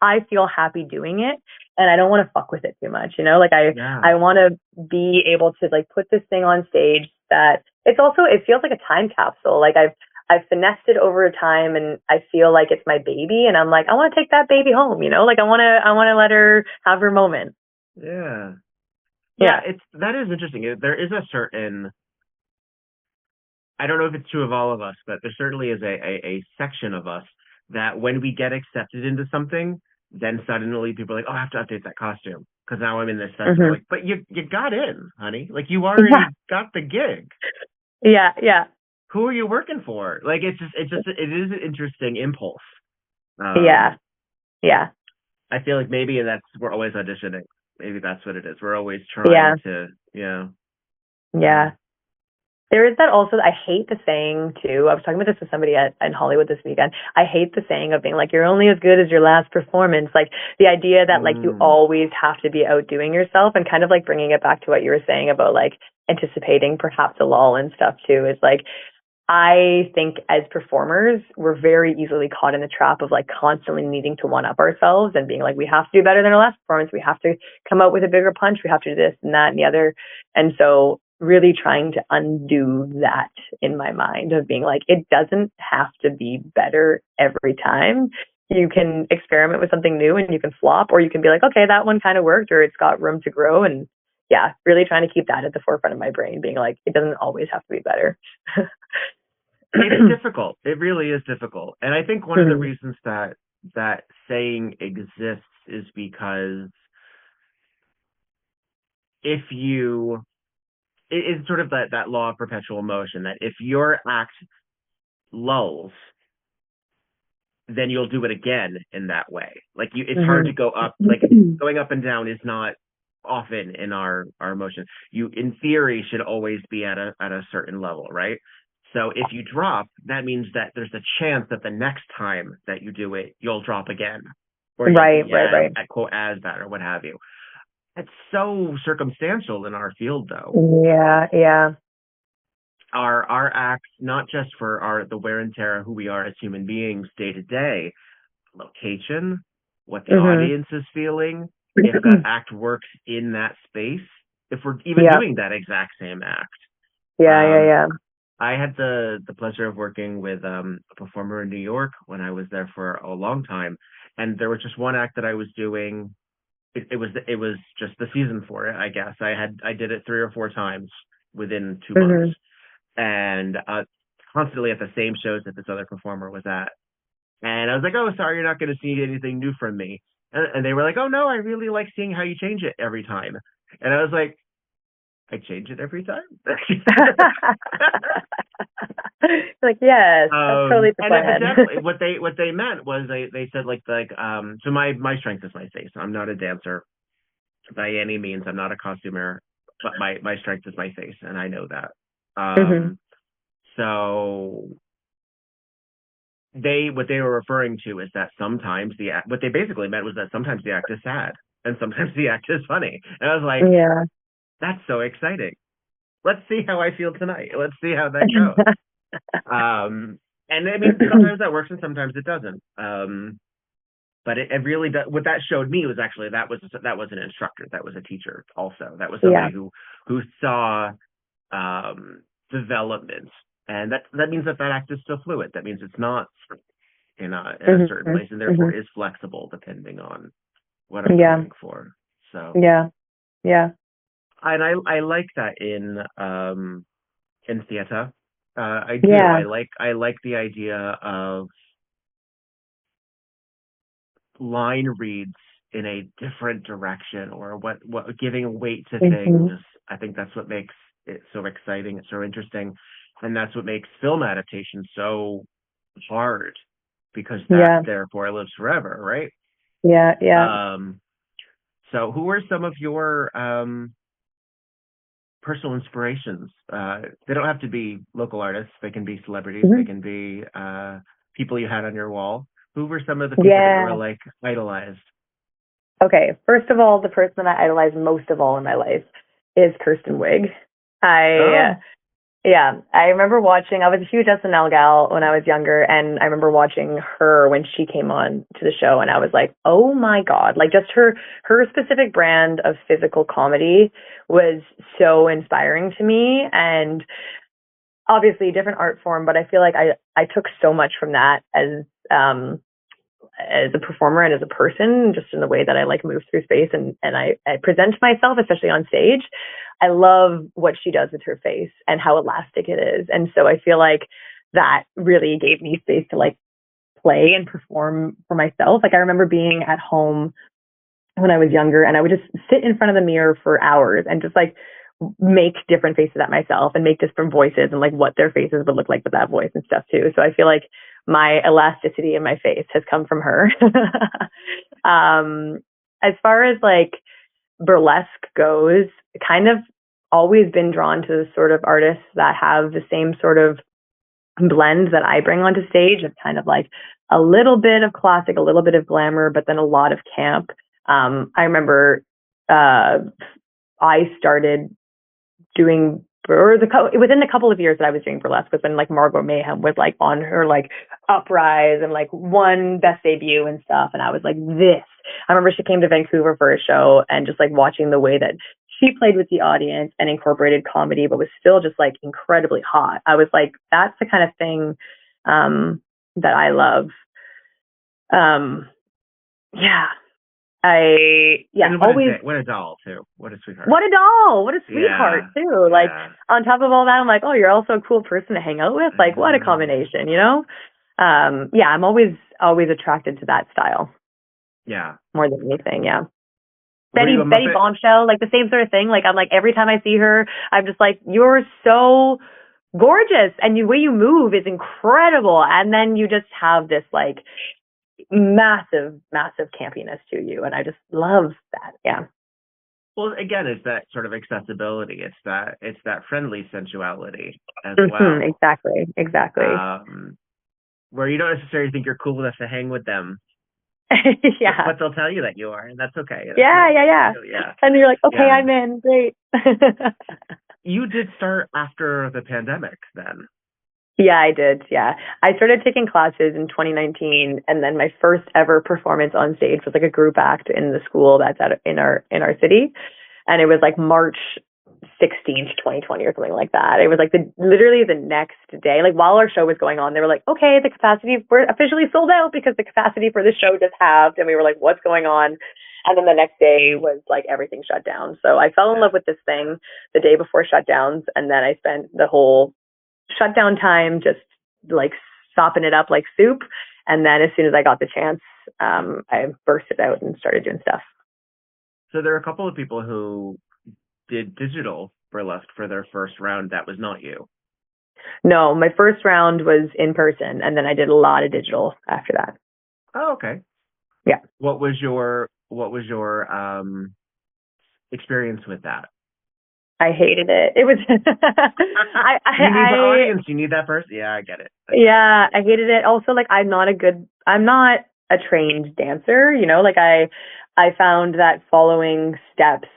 I feel happy doing it, and I don't want to fuck with it too much, you know, like I want to be able to, like, put this thing on stage that it feels like a time capsule. Like, I've finessed it over time, and I feel like it's my baby, and I'm like, I want to take that baby home, you know, like I want to let her have her moment. Yeah. That is interesting. There is a certain, I don't know if it's true of all of us, but there certainly is a section of us that when we get accepted into something, then suddenly people are like, oh, I have to update that costume because now I'm in this festival. Like, but you got in, honey. Like, you already got the gig. Yeah. Who are you working for? Like, it is an interesting impulse. Yeah. I feel like maybe we're always auditioning. Maybe that's what it is. We're always trying to, Yeah. There is that also. I hate the saying too. I was talking about this with somebody in Hollywood this weekend. I hate the saying of being like, you're only as good as your last performance. Like, the idea that like you always have to be outdoing yourself, and kind of like bringing it back to what you were saying about like anticipating perhaps a lull and stuff too. Is like, I think as performers, we're very easily caught in the trap of like constantly needing to one up ourselves and being like, we have to do better than our last performance. We have to come out with a bigger punch. We have to do this and that and the other. And so really trying to undo that in my mind of being like, it doesn't have to be better every time. You can experiment with something new and you can flop, or you can be like, okay, that one kind of worked, or it's got room to grow. And yeah, really trying to keep that at the forefront of my brain, being like, it doesn't always have to be better. It's difficult. It really is difficult. And I think one of the reasons that saying exists is because if you, it's sort of that law of perpetual motion, that if your act lulls, then you'll do it again in that way. Like it's hard to go up, like going up and down is not often in our motion. You, in theory, should always be at a certain level, right? So if you drop, that means that there's a chance that the next time that you do it, you'll drop again. Or right. At quote as that or what have you. It's so circumstantial in our field, though. Yeah. Our acts, not just for the wear and tear of who we are as human beings day to day, location, what the audience is feeling, if that act works in that space, if we're even doing that exact same act. Yeah. I had the pleasure of working with a performer in New York when I was there for a long time, and there was just one act that I was doing. It was just the season for it, I guess. I did it 3 or 4 times within 2 months, and constantly at the same shows that this other performer was at. And I was like, "Oh, sorry, you're not going to see anything new from me." And they were like, "Oh no, I really like seeing how you change it every time." And I was like, "I change it every time." Like, yes, that's totally the plan. Exactly. What they meant was they said so my strength is my face. I'm not a dancer by any means. I'm not a costumer, but my strength is my face, and I know that. So what they were referring to is that sometimes what they basically meant was that sometimes the act is sad and sometimes the act is funny. And I was like, yeah, that's so exciting. Let's see how I feel tonight. Let's see how that goes. And I mean, sometimes that works and sometimes it doesn't. But it really does. What that showed me was actually that was an instructor, that was a teacher also. That was somebody who saw development, and that means that act is still fluid. That means it's not in a certain place, and therefore is flexible depending on what I'm going for. So yeah. And I like that in theater. I do. Yeah. I like the idea of line reads in a different direction, or what giving weight to things. I think that's what makes it so exciting. It's so interesting, and that's what makes film adaptation so hard, because that therefore lives forever, right? Yeah. So, who are some of your personal inspirations? They don't have to be local artists. They can be celebrities. They can be people you had on your wall. Who were some of the people that were like idolized? Okay, first of all, the person that I idolize most of all in my life is Kristen Wiig. I remember watching, I was a huge SNL gal when I was younger, and I remember watching her when she came on to the show, and I was like, oh my God, like just her specific brand of physical comedy was so inspiring to me. And obviously a different art form, but I feel like I took so much from that as a performer and as a person, just in the way that I like move through space and I present myself, especially on stage. I love what she does with her face and how elastic it is. And so I feel like that really gave me space to like play and perform for myself. Like I remember being at home when I was younger, and I would just sit in front of the mirror for hours and just like make different faces at myself and make different voices and like what their faces would look like with that voice and stuff too. So I feel like my elasticity in my face has come from her. As far as like burlesque goes, kind of always been drawn to the sort of artists that have the same sort of blend that I bring onto stage of kind of like a little bit of classic, a little bit of glamour, but then a lot of camp. I remember I started doing, within the couple of years that I was doing burlesque was when like Margot Mayhem was like on her like uprise and like won best debut and stuff. And I was like, this. I remember she came to Vancouver for a show, and just like watching the way that she played with the audience and incorporated comedy, but was still just like incredibly hot. I was like, that's the kind of thing that I love. Yeah. Always. What a doll too. What a sweetheart. What a doll. What a sweetheart too. Like on top of all that, I'm like, oh, you're also a cool person to hang out with. Like what a combination, you know? I'm always attracted to that style. Yeah. More than anything, yeah. Betty Bombshell, like the same sort of thing. Like I'm like every time I see her, I'm just like, you're so gorgeous and the way you move is incredible. And then you just have this like massive campiness to you, and I just love that. Yeah. Well, again, it's that sort of accessibility. It's that friendly sensuality as well. Exactly. Where you don't necessarily think you're cool enough to hang with them. Yeah. But they'll tell you that you are, and that's okay. Yeah. And you're like, okay, I'm in. Great. You did start after the pandemic then. Yeah, I did. Yeah. I started taking classes in 2019, and then my first ever performance on stage was like a group act in the school that's in our city. And it was like March 16th, 2020 or something like that. It was like literally the next day, like while our show was going on, they were like, okay, we're officially sold out because the capacity for the show just halved. And we were like, what's going on? And then the next day was like everything shut down. So I fell in love with this thing the day before shutdowns. And then I spent the whole shutdown time just like sopping it up like soup. And then as soon as I got the chance, I bursted out and started doing stuff. So there are a couple of people who did digital burlesque for their first round. That was not you. No, my first round was in person, and then I did a lot of digital after that. Oh, okay. Yeah. What was your experience with that? I hated it. It was. You need the audience. You need that person. Yeah, I get it. Yeah, I hated it. Also, like, I'm not a trained dancer. You know, like I found that following steps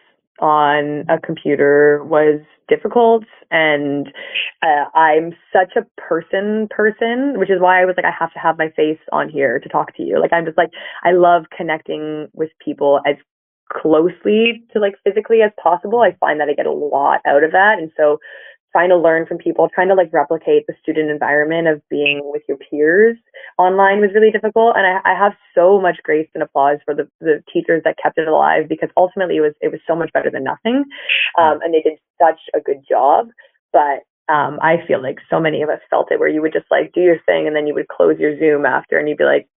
on a computer was difficult, and I'm such a person, which is why I was like, I have to have my face on here to talk to you. Like, I'm just like, I love connecting with people as closely to like physically as possible. I find that I get a lot out of that. And so trying to learn from people, trying to like replicate the student environment of being with your peers online was really difficult. And I have so much grace and applause for the teachers that kept it alive, because ultimately it was so much better than nothing. And they did such a good job. But I feel like so many of us felt it, where you would just like do your thing and then you would close your Zoom after and you'd be like,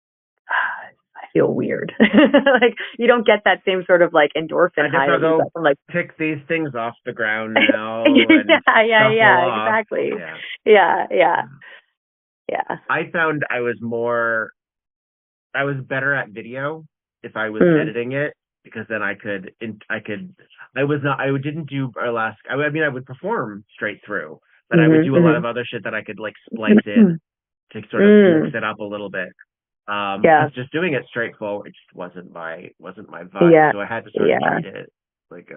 I feel weird. Like you don't get that same sort of like endorphin high. I go from, like, pick these things off the ground now. Yeah, exactly. Yeah. I found I was better at video if I was editing it, because then I didn't do burlesque. I would perform straight through, but I would do a lot of other shit that I could like splice in to sort of mix it up a little bit. Just doing it straightforward just wasn't my vibe. Yeah. So I had to sort of treat it like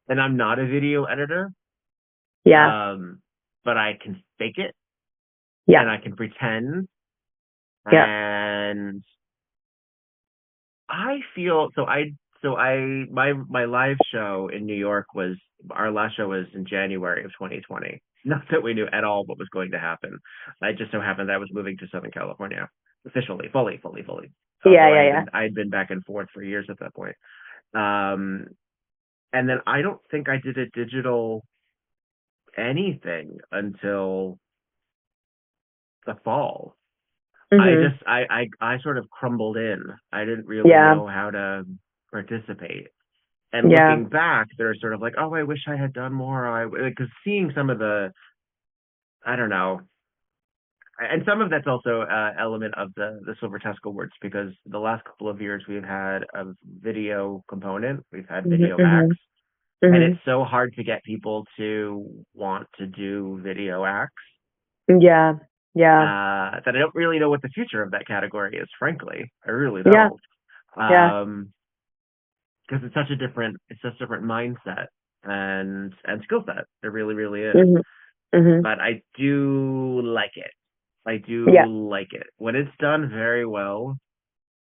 and I'm not a video editor. Yeah. But I can fake it. Yeah. And I can pretend. Yeah. And I feel my live show in New York our last show was in January of 2020. Not that we knew at all what was going to happen. It just so happened that I was moving to Southern California. Officially, fully. I'd been back and forth for years at that point. And then I don't think I did a digital anything until the fall. I sort of crumbled in. I didn't really know how to participate. And looking back, they're sort of like, oh, I wish I had done more. Because seeing some of the, I don't know. And some of that's also an element of the Silver Tusk Awards, because the last couple of years we've had a video component. We've had video acts. And it's so hard to get people to want to do video acts. Yeah. That I don't really know what the future of that category is, frankly. I really don't. Because it's such a different mindset and skill set. It really, really is. But I do like it. Like it. When it's done very well,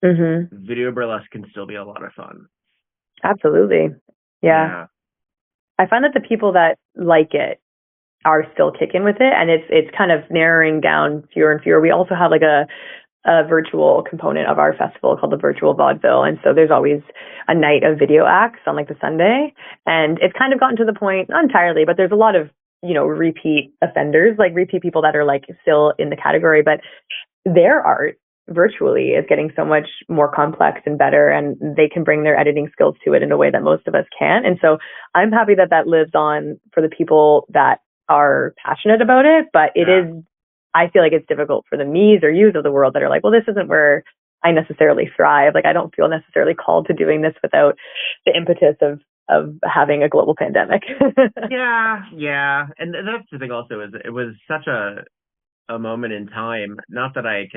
video burlesque can still be a lot of fun. Absolutely. Yeah. I find that the people that like it are still kicking with it, and it's kind of narrowing down fewer and fewer. We also have like a virtual component of our festival called the Virtual Vaudeville, and so there's always a night of video acts on like the Sunday, and it's kind of gotten to the point, not entirely, but there's a lot of repeat offenders, like repeat people that are like still in the category, but their art virtually is getting so much more complex and better, and they can bring their editing skills to it in a way that most of us can't. And so I'm happy that that lives on for the people that are passionate about it, but it is, I feel like it's difficult for the me's or you's of the world that are like, well, this isn't where I necessarily thrive. Like, I don't feel necessarily called to doing this without the impetus of having a global pandemic. Yeah. And that's the thing also, is it was such a moment in time, not that I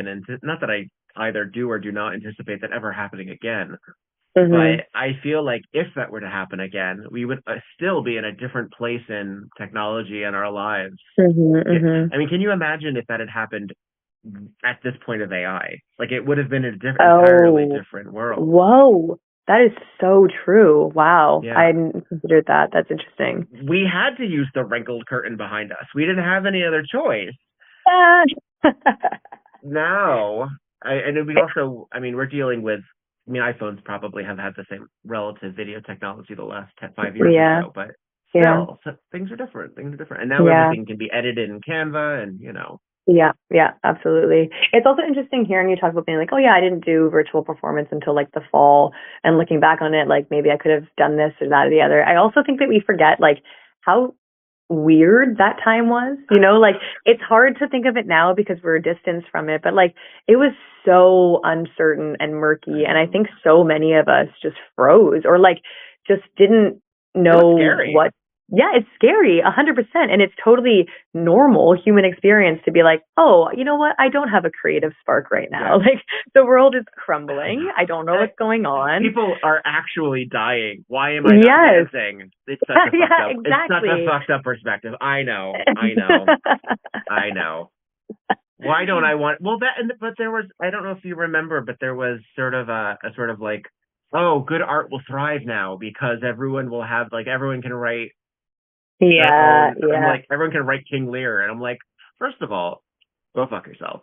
either do or do not anticipate that ever happening again. Mm-hmm. But I feel like if that were to happen again, we would still be in a different place in technology and our lives. Mm-hmm. I mean, can you imagine if that had happened at this point of AI? Like, it would have been entirely different world. Whoa. That is so true. Wow. Yeah. I hadn't considered that. That's interesting. We had to use the wrinkled curtain behind us. We didn't have any other choice. Now, we're dealing with, iPhones probably have had the same relative video technology the last 5 years or so, but still, so things are different. And now everything can be edited in Canva and, Yeah, absolutely. It's also interesting hearing you talk about being like, oh yeah, I didn't do virtual performance until like the fall, and looking back on it, like maybe I could have done this or that or the other. I also think that we forget like how weird that time was, like it's hard to think of it now because we're distanced from it, but like it was so uncertain and murky, and I think so many of us just froze or like just didn't know what. Yeah, it's scary, 100%. And it's totally normal human experience to be like, oh, you know what? I don't have a creative spark right now. Yeah. Like, the world is crumbling. I don't know what's going on. People are actually dying. Why am I not dancing? It's such a fucked up. Exactly. It's such a fucked up perspective. I know. Why don't I want? Well, but there was. I don't know if you remember, but there was sort of a sort of like, oh, good art will thrive now because everyone will have everyone can write. Yeah. I'm like, everyone can write King Lear, and I'm like, first of all, go fuck yourself,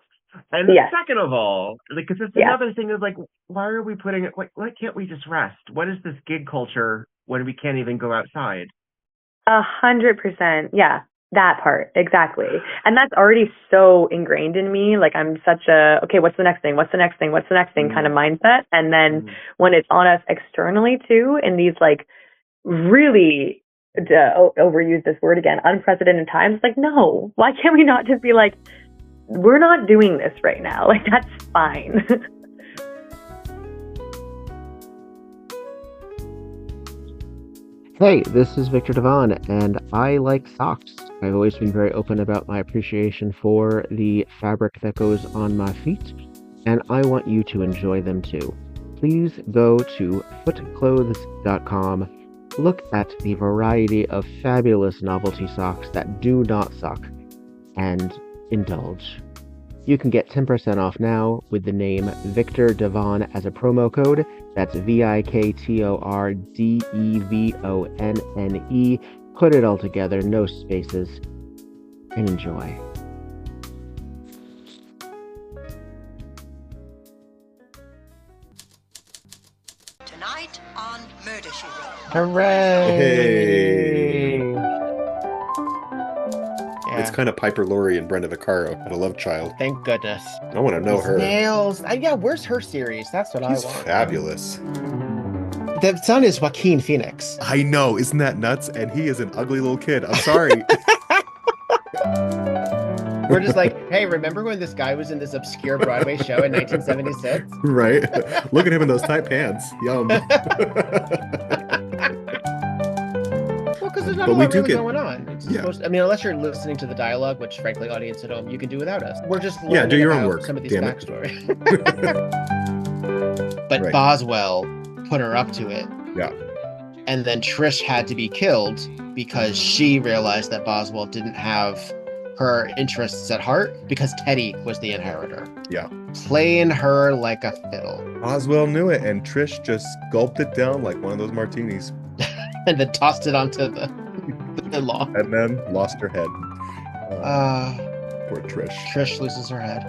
and second of all, because it's another thing is like, why are we putting it? Why can't we just rest? What is this gig culture when we can't even go outside? 100%, yeah, that part exactly, and that's already so ingrained in me. Like, I'm such a what's the next thing? What's the next thing? What's the next thing? Kind of mindset, and then when it's on us externally too, in these like really. Overuse this word again, unprecedented times. Like, no, why can't we not just be like, we're not doing this right now? Like, that's fine. Hey, this is Viktor Devonne, and I like socks. I've always been very open about my appreciation for the fabric that goes on my feet, and I want you to enjoy them too. Please go to footclothes.com. Look at the variety of fabulous novelty socks that do not suck, and indulge. You can get 10% off now with the name Viktor Devonne as a promo code. That's VIKTORDEVONNE. Put it all together, no spaces, and enjoy. Tonight on Murder, She Wrote. Hooray! Hey! Yeah. It's kind of Piper Laurie and Brenda Vaccaro at A Love Child. Thank goodness. I want to know her. Nails. Yeah, where's her series? That's what I want. She's fabulous. The son is Joaquin Phoenix. I know. Isn't that nuts? And he is an ugly little kid. I'm sorry. We're just like, hey, remember when this guy was in this obscure Broadway show in 1976? Right. Look at him in those tight pants. Yum. Well, because there's not a lot really going on. It's unless you're listening to the dialogue, which, frankly, audience at home, you can do without us. We're just learning do your own work. Some of these backstory. But Boswell put her up to it. Yeah. And then Trish had to be killed because she realized that Boswell didn't have her interests at heart because Teddy was the inheritor. Yeah. Playing her like a fiddle. Boswell knew it, and Trish just gulped it down like one of those martinis. And then tossed it onto the In-law. And then lost her head. Poor Trish. Trish loses her head.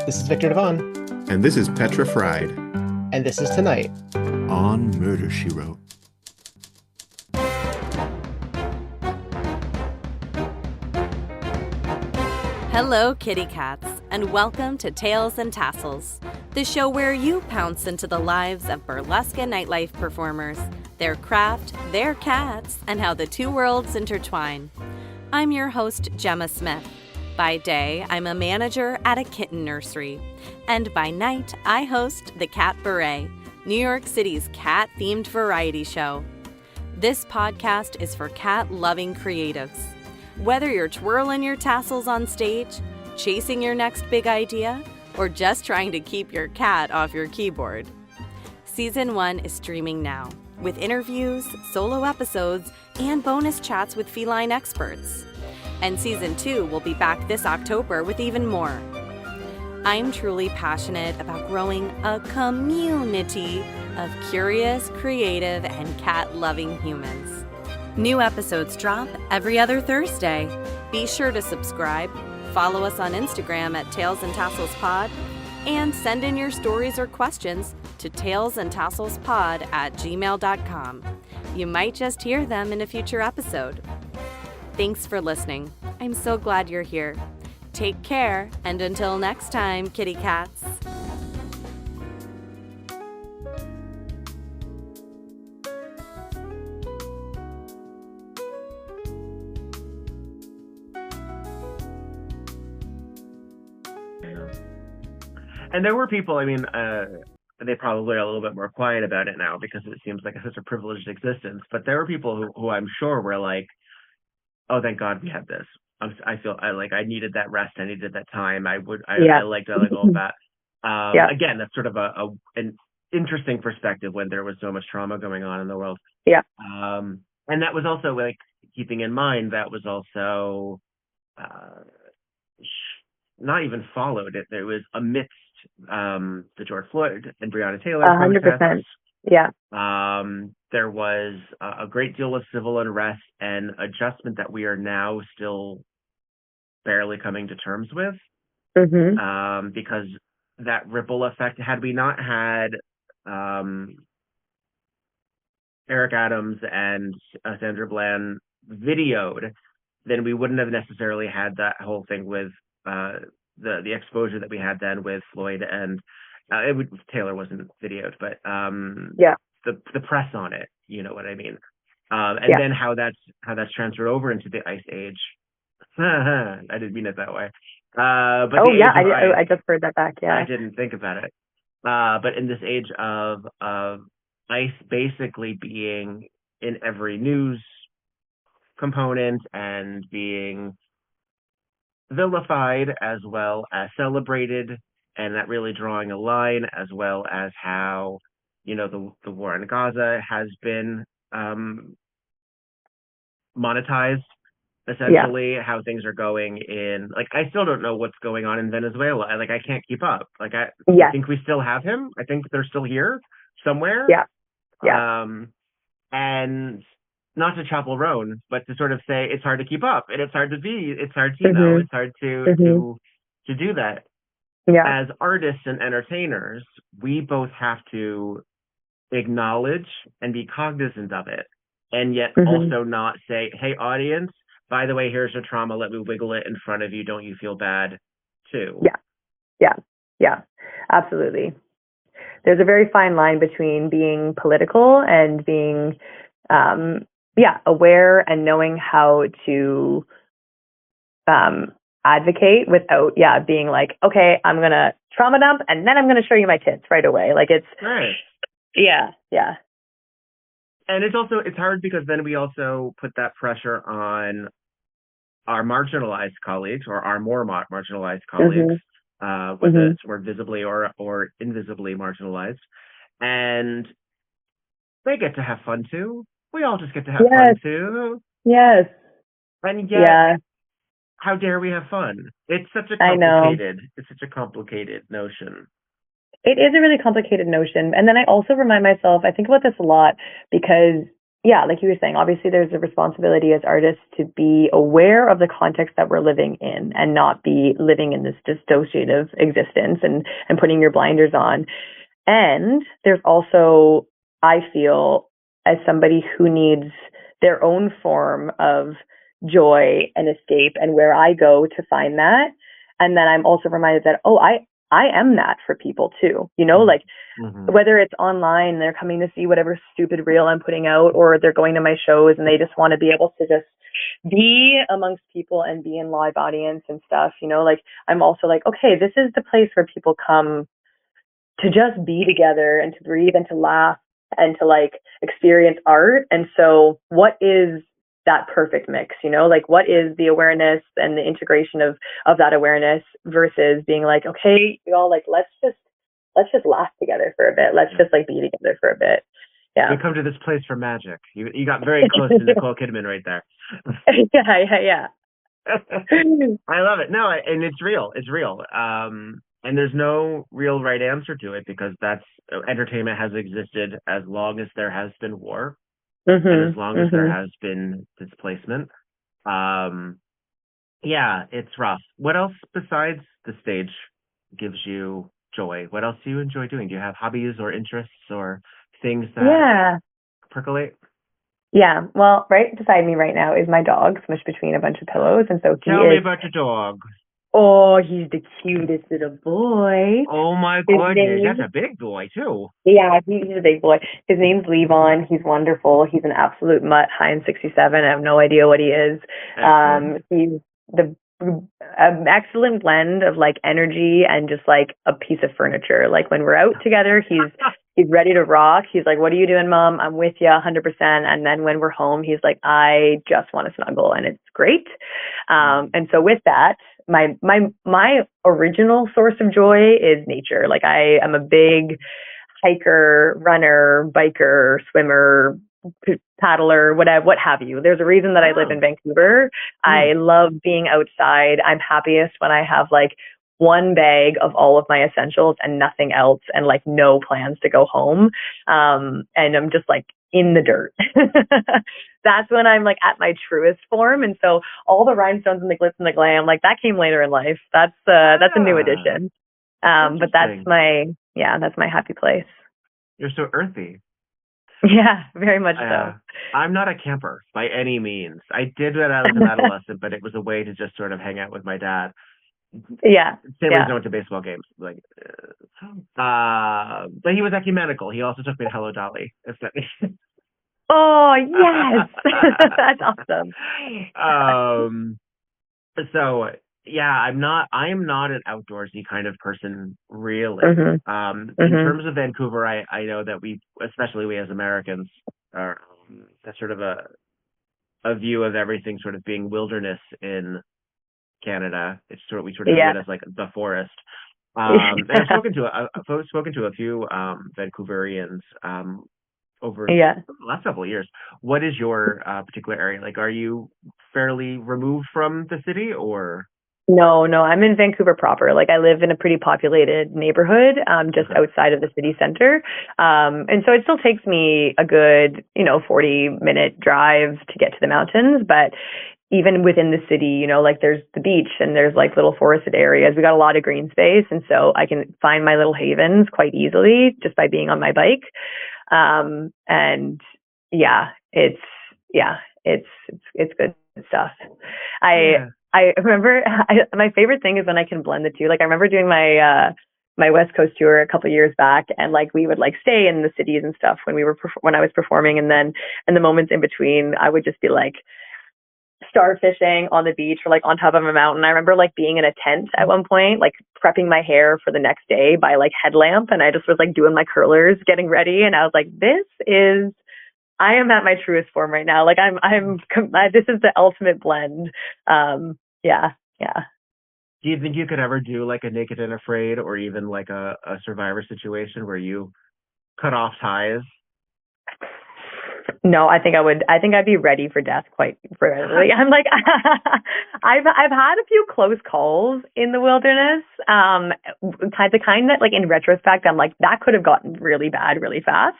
This is Viktor Devonne. And this is Petra Fried. And this is Tonight on Murder, She Wrote. Hello, kitty cats, and welcome to Tales and Tassels, the show where you pounce into the lives of burlesque and nightlife performers, their craft, their cats, and how the two worlds intertwine. I'm your host, Gemma Smith. By day, I'm a manager at a kitten nursery, and by night, I host the Cat Beret, New York City's cat-themed variety show. This podcast is for cat-loving creatives. Whether you're twirling your tassels on stage, chasing your next big idea, or just trying to keep your cat off your keyboard. Season 1 is streaming now, with interviews, solo episodes, and bonus chats with feline experts. And Season 2 will be back this October with even more. I'm truly passionate about growing a community of curious, creative, and cat-loving humans. New episodes drop every other Thursday. Be sure to subscribe, follow us on Instagram at Tales and Tassels Pod, and send in your stories or questions to talesandtasselspod@gmail.com. You might just hear them in a future episode. Thanks for listening. I'm so glad you're here. Take care, and until next time, kitty cats. And there were people, I mean, they probably are a little bit more quiet about it now because it seems like such a privileged existence. But there were people who I'm sure were like, oh, thank God we had this. I feel I needed that rest. I needed that time. I liked all of that. Again, that's sort of an interesting perspective when there was so much trauma going on in the world. Yeah. And that was also like keeping in mind that was also not even followed. It was amidst the George Floyd and Breonna Taylor 100%. Yeah. There was a great deal of civil unrest and adjustment that we are now still barely coming to terms with. Mm-hmm. Because that ripple effect, had we not had Eric Adams and Sandra Bland videoed, then we wouldn't have necessarily had that whole thing with the exposure that we had then with Floyd and Taylor wasn't videoed, but the press on it, you know what I mean, then how that's transferred over into the Ice Age. I didn't mean it that way. But I just heard that back. Yeah, I didn't think about it. But in this age of ICE basically being in every news component and being vilified as well as celebrated, and that really drawing a line, as well as how, you know, the war in Gaza has been monetized, essentially, how things are going in, like, I still don't know what's going on in Venezuela. I can't keep up. I think we still have him. I think they're still here somewhere. And not to chapel Roan, but to sort of say it's hard to keep up, and it's hard to do that. As artists and entertainers, we both have to acknowledge and be cognizant of it, and yet also not say, hey, audience, by the way, here's your trauma, let me wiggle it in front of you, don't you feel bad too? Yeah, absolutely. There's a very fine line between being political and being aware and knowing how to advocate without being like, okay, I'm gonna trauma dump and then I'm gonna show you my tits right away. Like, it's right. Yeah. And it's hard because then we also put that pressure on our marginalized colleagues, or our more marginalized colleagues, whether it's more visibly or invisibly marginalized, and they get to have fun too. We all just get to have fun too. Yes. And yet, how dare we have fun? It's such a complicated notion. It is a really complicated notion. And then I also remind myself, I think about this a lot because yeah, like you were saying, obviously there's a responsibility as artists to be aware of the context that we're living in and not be living in this dissociative existence and putting your blinders on. And there's also, I feel, as somebody who needs their own form of joy and escape and where I go to find that. And then I'm also reminded that, I am that for people too, like whether it's online, they're coming to see whatever stupid reel I'm putting out, or they're going to my shows and they just want to be able to just be amongst people and be in live audience and stuff, like I'm also like, okay, this is the place where people come to just be together and to breathe and to laugh and to like experience art. And so what is that perfect mix, like what is the awareness and the integration of that awareness versus being like, okay, y'all, like let's just laugh together for a bit. Let's just like be together for a bit. Yeah. We come to this place for magic. You got very close to Nicole Kidman right there. Yeah. I love it. No, and it's real. It's real. And there's no real right answer to it because entertainment has existed as long as there has been war. And as long as there has been displacement. Yeah, it's rough. What else besides the stage gives you joy? What else do you enjoy doing? Do you have hobbies or interests or things that percolate? Yeah. Well, right beside me right now is my dog smushed between a bunch of pillows. And so Tell me about your dog. Oh, he's the cutest little boy. Oh my goodness, that's a big boy too. Yeah, he's a big boy. His name's Levon. He's wonderful. He's an absolute mutt, high in 67. I have no idea what he is. He's an excellent blend of like energy and just like a piece of furniture. Like when we're out together, he's ready to rock. He's like, "What are you doing, Mom? I'm with you 100%." And then when we're home, he's like, "I just want to snuggle," and it's great. And so with that, my original source of joy is nature. Like I am a big hiker, runner, biker, swimmer, paddler, what have you. There's a reason that I live in Vancouver. I love being outside. I'm happiest when I have like one bag of all of my essentials and nothing else and like no plans to go home. And I'm just like in the dirt. That's when I'm like at my truest form. And so all the rhinestones and the glitz and the glam, like that came later in life. That's a new addition. But that's my happy place. You're so earthy. Yeah, very much so. I'm not a camper by any means. I did when I was an adolescent, but it was a way to just sort of hang out with my dad. Yeah. Same reason I went to baseball games. But he was ecumenical. He also took me to Hello Dolly. Oh yes, that's awesome. So yeah, I am not an outdoorsy kind of person, really. In terms of Vancouver, I know that especially we as Americans, are that's sort of a view of everything sort of being wilderness in Canada. We sort of view it as like the forest. And I've spoken to a few Vancouverians over the last couple of years. What is your particular area? Like, are you fairly removed from the city or? No, I'm in Vancouver proper. Like I live in a pretty populated neighborhood, just outside of the city center. And so it still takes me a good, 40-minute drive to get to the mountains. But even within the city, like there's the beach and there's like little forested areas. We got a lot of green space. And so I can find my little havens quite easily just by being on my bike. And it's good stuff. I remember my favorite thing is when I can blend the two. Like I remember doing my West Coast tour a couple of years back, and like we would like stay in the cities and stuff when I was performing, and then in the moments in between, I would just be like starfishing on the beach or like on top of a mountain. I remember like being in a tent at one point, like prepping my hair for the next day by like headlamp, and I just was like doing my curlers, getting ready, and I was like, I am at my truest form right now. Like this is the ultimate blend. Yeah. Do you think you could ever do like a Naked and Afraid or even like a Survivor situation where you cut off ties? No, I think I'd be ready for death quite early. I'm like, I've had a few close calls in the wilderness. The kind that, like, in retrospect, I'm like, that could have gotten really bad really fast.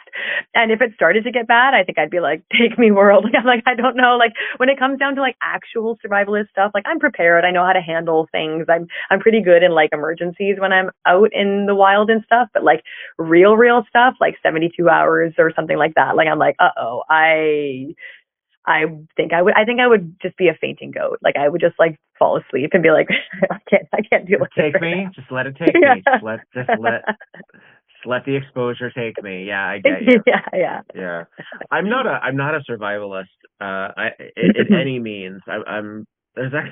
And if it started to get bad, I think I'd be like, take me world. Like, I'm like, I don't know. Like, when it comes down to like actual survivalist stuff, like, I'm prepared. I know how to handle things. I'm pretty good in like emergencies when I'm out in the wild and stuff. But like real stuff, like 72 hours or something like that. Like, I'm like, uh-oh. I think I would just be a fainting goat. Like, I would just like fall asleep and be like, I can't deal with it. Take me. Just let it take me. Just let the exposure take me. Yeah, I get you. Yeah. I'm not a survivalist. In any means. There's a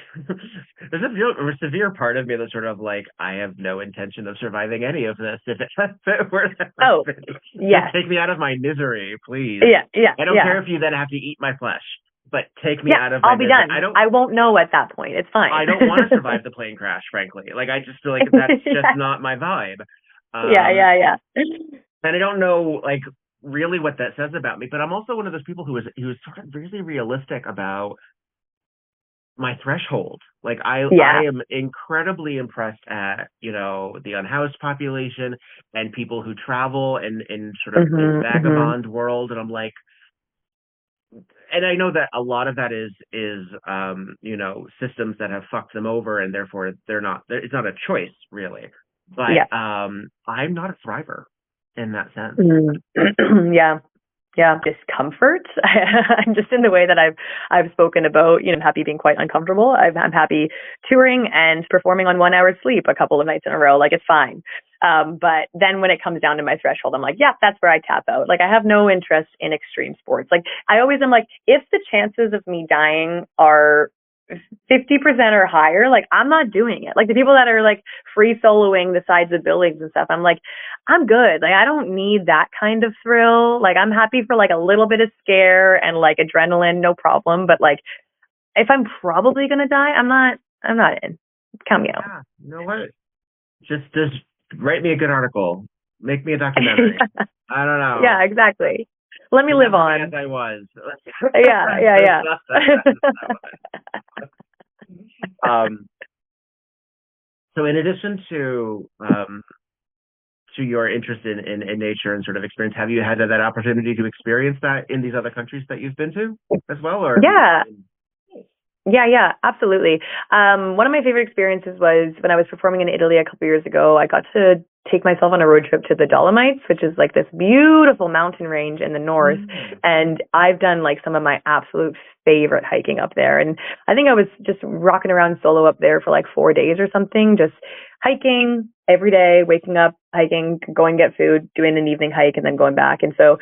severe part of me that's sort of like, I have no intention of surviving any of this. If it were take me out of my misery, please. I don't care if you then have to eat my flesh, but take me out of my misery. I'll be done. I won't know at that point. It's fine. I don't want to survive the plane crash, frankly. Like, I just feel like that's just not my vibe. Yeah. And I don't know, like, really what that says about me, but I'm also one of those people who is sort of really realistic about my threshold. Like, I am incredibly impressed at, the unhoused population and people who travel and in sort of this vagabond world. And I'm like, and I know that a lot of that is systems that have fucked them over, and therefore it's not a choice really. But I'm not a thriver in that sense. Yeah, discomfort. I'm just in the way that I've spoken about, I'm happy being quite uncomfortable. I'm happy touring and performing on 1 hour's sleep a couple of nights in a row. Like, it's fine. But then when it comes down to my threshold, I'm like, that's where I tap out. Like, I have no interest in extreme sports. Like, I always am like, if the chances of me dying are 50% or higher, like, I'm not doing it. Like, the people that are like free soloing the sides of buildings and stuff, I'm like, I'm good. Like, I don't need that kind of thrill. Like, I'm happy for like a little bit of scare and like adrenaline, no problem. But like, if I'm probably gonna die, I'm not in. Count me out. Yeah, you know what? Just write me a good article. Make me a documentary. I don't know. Yeah, exactly. Let me live on. As I was. Yeah. So in addition to your interest in nature and sort of experience, have you had that opportunity to experience that in these other countries that you've been to as well? Or Yeah, absolutely. One of my favorite experiences was when I was performing in Italy a couple years ago. I got to take myself on a road trip to the Dolomites, which is like this beautiful mountain range in the north. And I've done like some of my absolute favorite hiking up there. And I think I was just rocking around solo up there for like 4 days or something, just hiking every day, waking up, hiking, going get food, doing an evening hike, and then going back. And so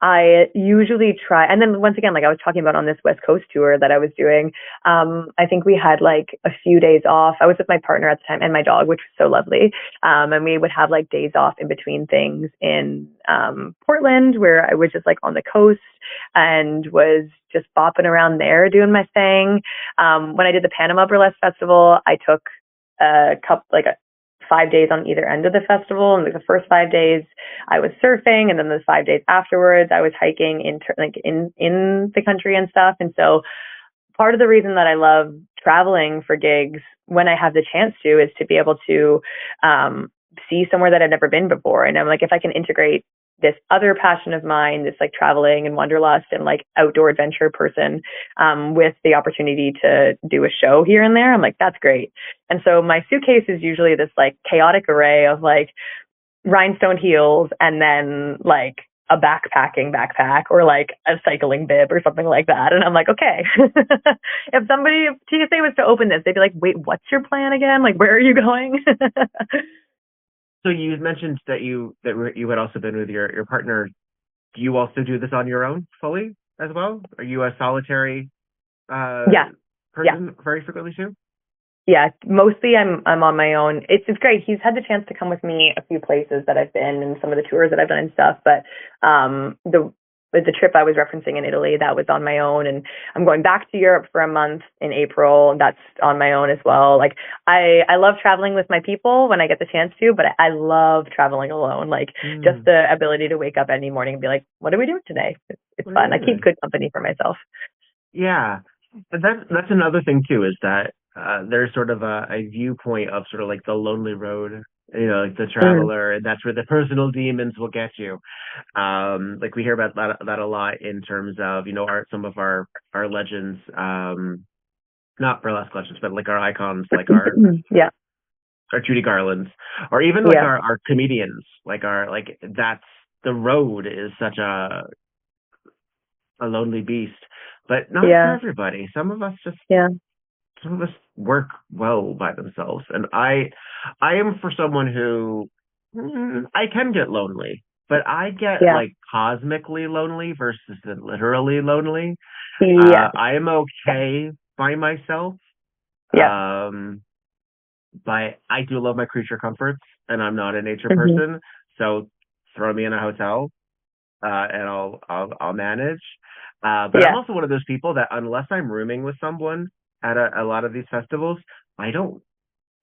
I usually try, and then once again, like I was talking about on this West Coast tour that I was doing, I think we had like a few days off. I was with my partner at the time and my dog, which was so lovely. And we would have like days off in between things in Portland, where I was just like on the coast and was just bopping around there doing my thing. When I did the Panama Burlesque Festival, I took a 5 days on either end of the festival. And like the first 5 days I was surfing, and then the 5 days afterwards I was hiking in the country and stuff. And so part of the reason that I love traveling for gigs when I have the chance to is to be able to see somewhere that I've never been before. And I'm like, if I can integrate this other passion of mine, this like traveling and wanderlust and like outdoor adventure person, with the opportunity to do a show here and there, I'm like, that's great. And so my suitcase is usually this like chaotic array of like rhinestone heels and then like a backpacking backpack or like a cycling bib or something like that. And I'm like, okay, if TSA was to open this, they'd be like, wait, what's your plan again? Like, where are you going? So you mentioned that you had also been with your partner. Do you also do this on your own fully as well? Are you a solitary person very frequently too? Yeah, mostly I'm on my own. It's great. He's had the chance to come with me a few places that I've been and some of the tours that I've done and stuff. But with the trip I was referencing in Italy, that was on my own. And I'm going back to Europe for a month in April. That's on my own as well. Like I love traveling with my people when I get the chance to, but I love traveling alone. Like just the ability to wake up any morning and be like, what are we doing today? It's fun. I keep good company for myself. Yeah. But that's another thing too, is that there's sort of a viewpoint of sort of like the lonely road, like the traveler, and that's where the personal demons will get you. Like we hear about that a lot in terms of, some of our legends, not burlesque legends, but like our icons, like our Judy Garlands, or even like our comedians, that's the road is such a lonely beast, but not for everybody. Some of us work well by themselves, and I am for someone who I can get lonely, but I get like cosmically lonely versus literally lonely. I am okay by myself. But I do love my creature comforts, and I'm not a nature person, so throw me in a hotel and I'll manage. But I'm also one of those people that unless I'm rooming with someone at a lot of these festivals, I don't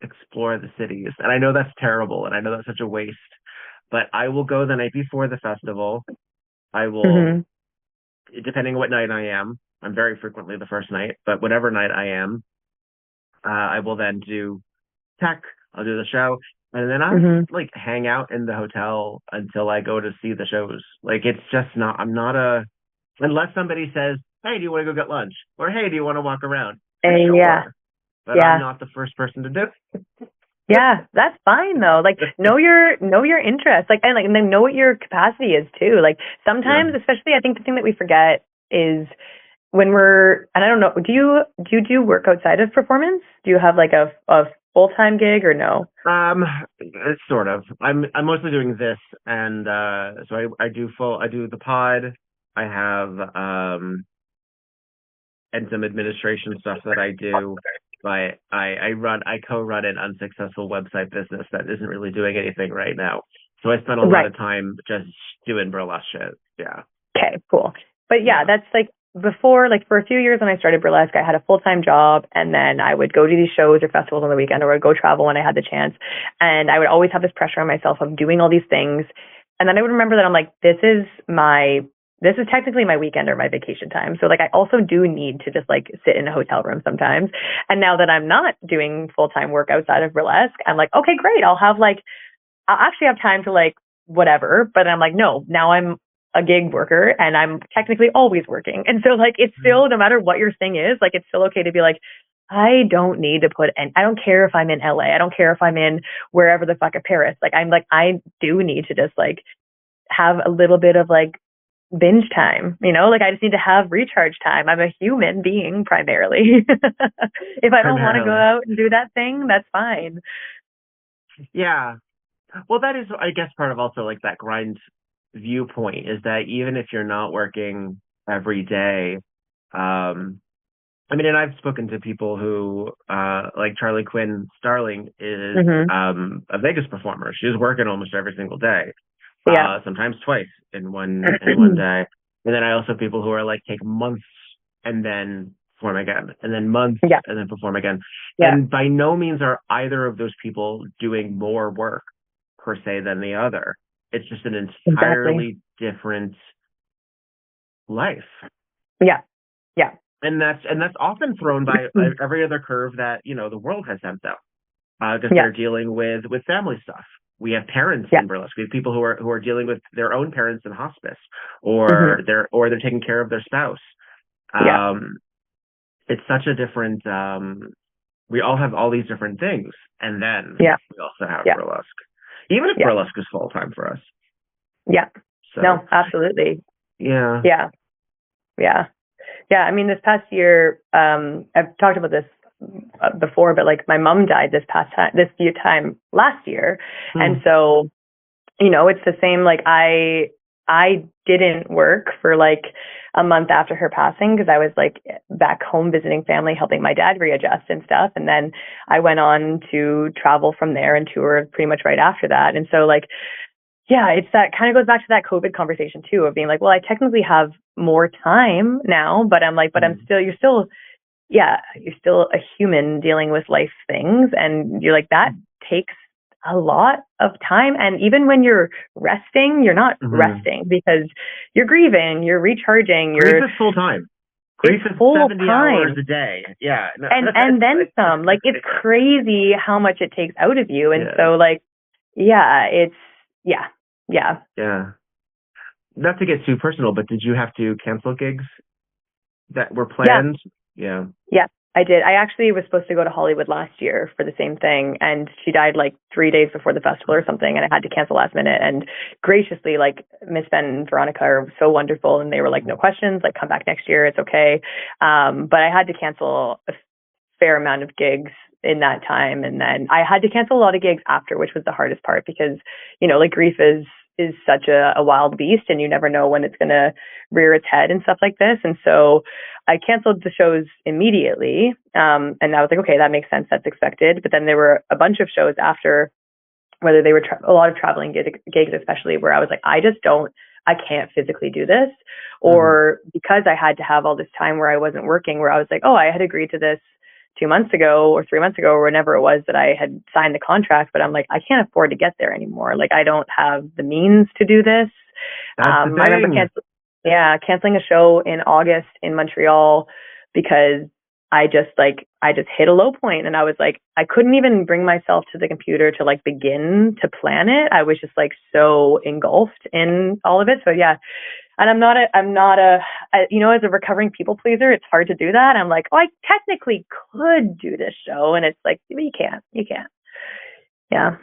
explore the cities. And I know that's terrible, and I know that's such a waste, but I will go the night before the festival. I will, depending on what night I am, I'm very frequently the first night, but whatever night I am, I will then do tech, I'll do the show, and then I'll like hang out in the hotel until I go to see the shows. Like it's just not, unless somebody says, hey, do you want to go get lunch? Or hey, do you want to walk around? Sure. But I'm not the first person to do it. Yeah, that's fine though. Like know your interests, and then know what your capacity is too. Like sometimes, especially I think the thing that we forget is when and I don't know, do you do work outside of performance? Do you have like a full-time gig or no? It's sort of. I'm mostly doing this, and so I do the pod. I have and some administration stuff that I do. But I co-run an unsuccessful website business that isn't really doing anything right now. So I spent a lot of time just doing burlesque shit. Yeah. Okay, cool. But that's like before, like for a few years when I started burlesque, I had a full-time job, and then I would go to these shows or festivals on the weekend, or I would go travel when I had the chance. And I would always have this pressure on myself of doing all these things. And then I would remember that I'm like, this is technically my weekend or my vacation time. So like I also do need to just like sit in a hotel room sometimes. And now that I'm not doing full-time work outside of burlesque, I'm like, okay, great. I'll actually have time to like whatever. But I'm like, no, now I'm a gig worker and I'm technically always working. And so like it's still, no matter what your thing is, like it's still okay to be like, I don't need to I don't care if I'm in LA. I don't care if I'm in wherever the fuck at Paris. Like I'm like, I do need to just like have a little bit of like binge time, like I just need to have recharge time. I'm a human being primarily. If I don't want to go out and do that thing, that's fine. Yeah. Well, that is, I guess, part of also like that grind viewpoint is that even if you're not working every day, and I've spoken to people who, like Charlie Quinn Starling is a Vegas performer. She's working almost every single day. Sometimes twice in one day. And then I also have people who are like take months and then perform again, and then months and then perform again. And by no means are either of those people doing more work per se than the other. It's just an entirely different life. Yeah. And that's often thrown by every other curve that the world has sent them, because they're dealing with family stuff. We have parents in burlesque. We have people who are dealing with their own parents in hospice, or they're taking care of their spouse. It's such a different. We all have all these different things, and then we also have burlesque. Even if burlesque is full time for us. Yeah. So, no, absolutely. Yeah. This past year, I've talked about this before, but like my mom died last year. And so, it's the same, like I didn't work for like a month after her passing because I was like back home visiting family, helping my dad readjust and stuff. And then I went on to travel from there and tour pretty much right after that. And so like, yeah, it's that kind of goes back to that COVID conversation too, of being like, well, I technically have more time now, but I'm like, but you're still a human dealing with life things. And you're like, that takes a lot of time. And even when you're resting, you're not resting because you're grieving, you're recharging. Grief is full time. Grief is 70 hours a day. Yeah. No. And then some. Like, it's crazy how much it takes out of you. And so, like, yeah. Not to get too personal, but did you have to cancel gigs that were planned? Yeah, I did. I actually was supposed to go to Hollywood last year for the same thing, and she died like 3 days before the festival or something, and I had to cancel last minute. And graciously, like, Miss Ben and Veronica are so wonderful, and they were like, no questions, like, come back next year, it's okay. But I had to cancel a fair amount of gigs in that time, and then I had to cancel a lot of gigs after, which was the hardest part because, you know, like, grief is such a wild beast, and you never know when it's going to rear its head and stuff like this. And so I canceled the shows immediately. And I was like, okay, that makes sense. That's expected. But then there were a bunch of shows after, whether they were a lot of traveling gigs, especially, where I was like, I can't physically do this. Or because I had to have all this time where I wasn't working, where I was like, oh, I had agreed to this 2 months ago or 3 months ago or whenever it was that I had signed the contract, but I'm like, I can't afford to get there anymore. Like, I don't have the means to do this. I remember canceling a show in August in Montreal because I just hit a low point, and I was like, I couldn't even bring myself to the computer to like begin to plan it. I was just like so engulfed in all of it. So yeah. And I'm not you know, as a recovering people pleaser, it's hard to do that. I'm like, oh, I technically could do this show. And it's like, you can't. Yeah.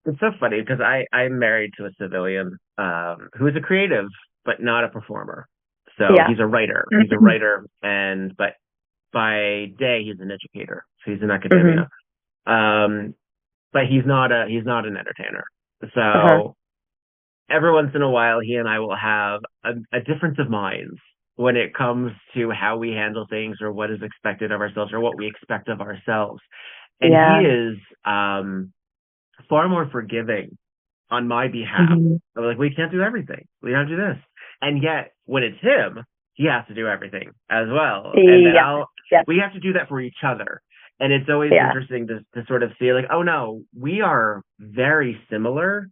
It's so funny because I'm married to a civilian who is a creative, but not a performer. So he's a writer. He's a writer, but by day he's an educator. So he's in academia. But he's not an entertainer. So every once in a while, he and I will have a difference of minds when it comes to how we handle things or what is expected of ourselves or what we expect of ourselves. And he is far more forgiving on my behalf. I'm like, we can't do everything. We have to do this. And yet, when it's him, he has to do everything as well. And then we have to do that for each other. And it's always interesting to sort of see, like, oh, no, we are very similar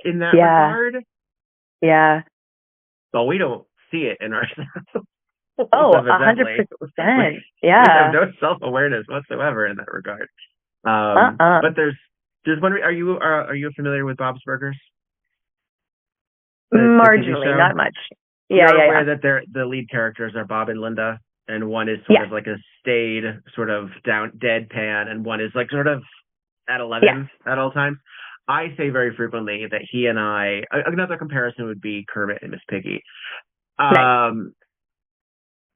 in that regard. Yeah. But we don't see it in ourselves. Oh, 100%. We have no self-awareness whatsoever in that regard. But there's one. Are you familiar with Bob's Burgers? Marginally, not much. You're aware that the lead characters are Bob and Linda, and one is sort of like a staid, sort of deadpan, and one is like sort of at 11 at all times. I say very frequently that he and I, another comparison would be Kermit and Miss Piggy.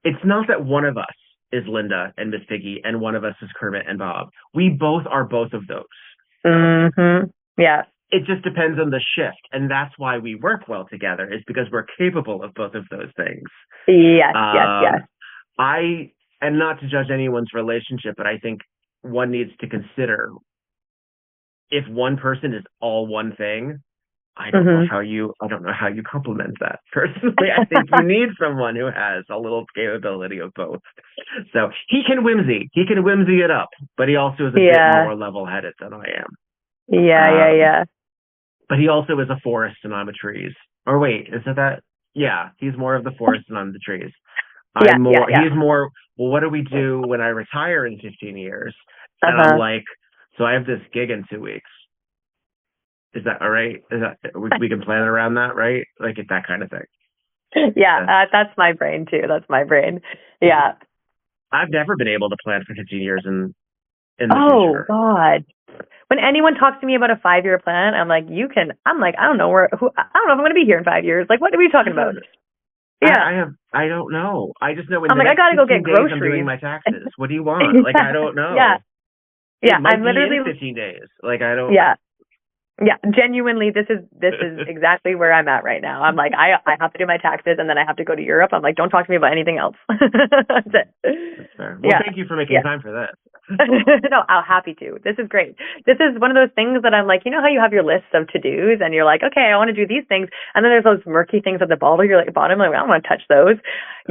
It's not that one of us is Linda and Miss Piggy and one of us is Kermit and Bob. We both are both of those. Yeah. It just depends on the shift. And that's why we work well together, is because we're capable of both of those things. Yes. And not to judge anyone's relationship, but I think one needs to consider, if one person is all one thing, I don't know how you complement that. Personally, I think you need someone who has a little capability of both. So he can whimsy it up, but he also is a bit more level-headed than I am. Yeah. But he also is a forest and I'm a trees. Or wait, is it that? Yeah, he's more of the forest and I'm the trees. He's more, well, what do we do when I retire in 15 years? And I'm like, so I have this gig in 2 weeks. Is that all right? Is that we can plan around that, right? Like, it's that kind of thing. Yeah, that's my brain too. That's my brain. Yeah. I've never been able to plan for 15 years in the future. Oh God. When anyone talks to me about a 5-year plan, I'm like, I don't know if I'm going to be here in 5 years. Like, what are we talking about? Yeah. I don't know. I just know when I'm like, I got to go get groceries. I'm doing my taxes. What do you want? Like, I don't know. Yeah. It might I'm literally be in 15 days. Like, I don't. Yeah. Yeah, genuinely, this is exactly where I'm at right now. I'm like, I have to do my taxes, and then I have to go to Europe. I'm like, don't talk to me about anything else. That's it. That's fair. Well, thank you for making time for this. No, I'm happy to. This is great. This is one of those things that I'm like, you know how you have your list of to-dos, and you're like, okay, I want to do these things, and then there's those murky things at the bottom. You're like, I don't want to touch those.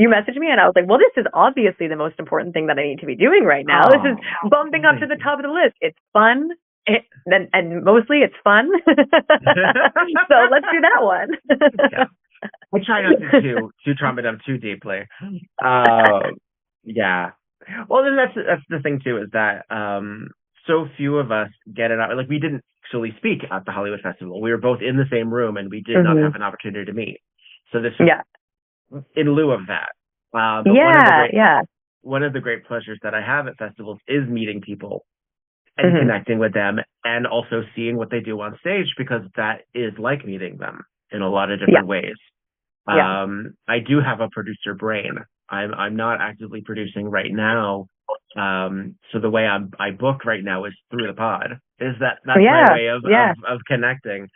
You messaged me, and I was like, well, this is obviously the most important thing that I need to be doing right now. This is bumping up to the top of the list. It's fun. And mostly it's fun. So let's do that one. Yeah. I try not to trauma dump too deeply. Yeah. Well, then that's the thing too, is that so few of us get it out. Like, we didn't actually speak at the Hollywood Festival. We were both in the same room, and we did not have an opportunity to meet. So this was in lieu of that. But one of the great pleasures that I have at festivals is meeting people and connecting with them, and also seeing what they do on stage, because that is like meeting them in a lot of different ways. I do have a producer brain. I'm not actively producing right now. So the way I book right now is through the pod. That's my way of connecting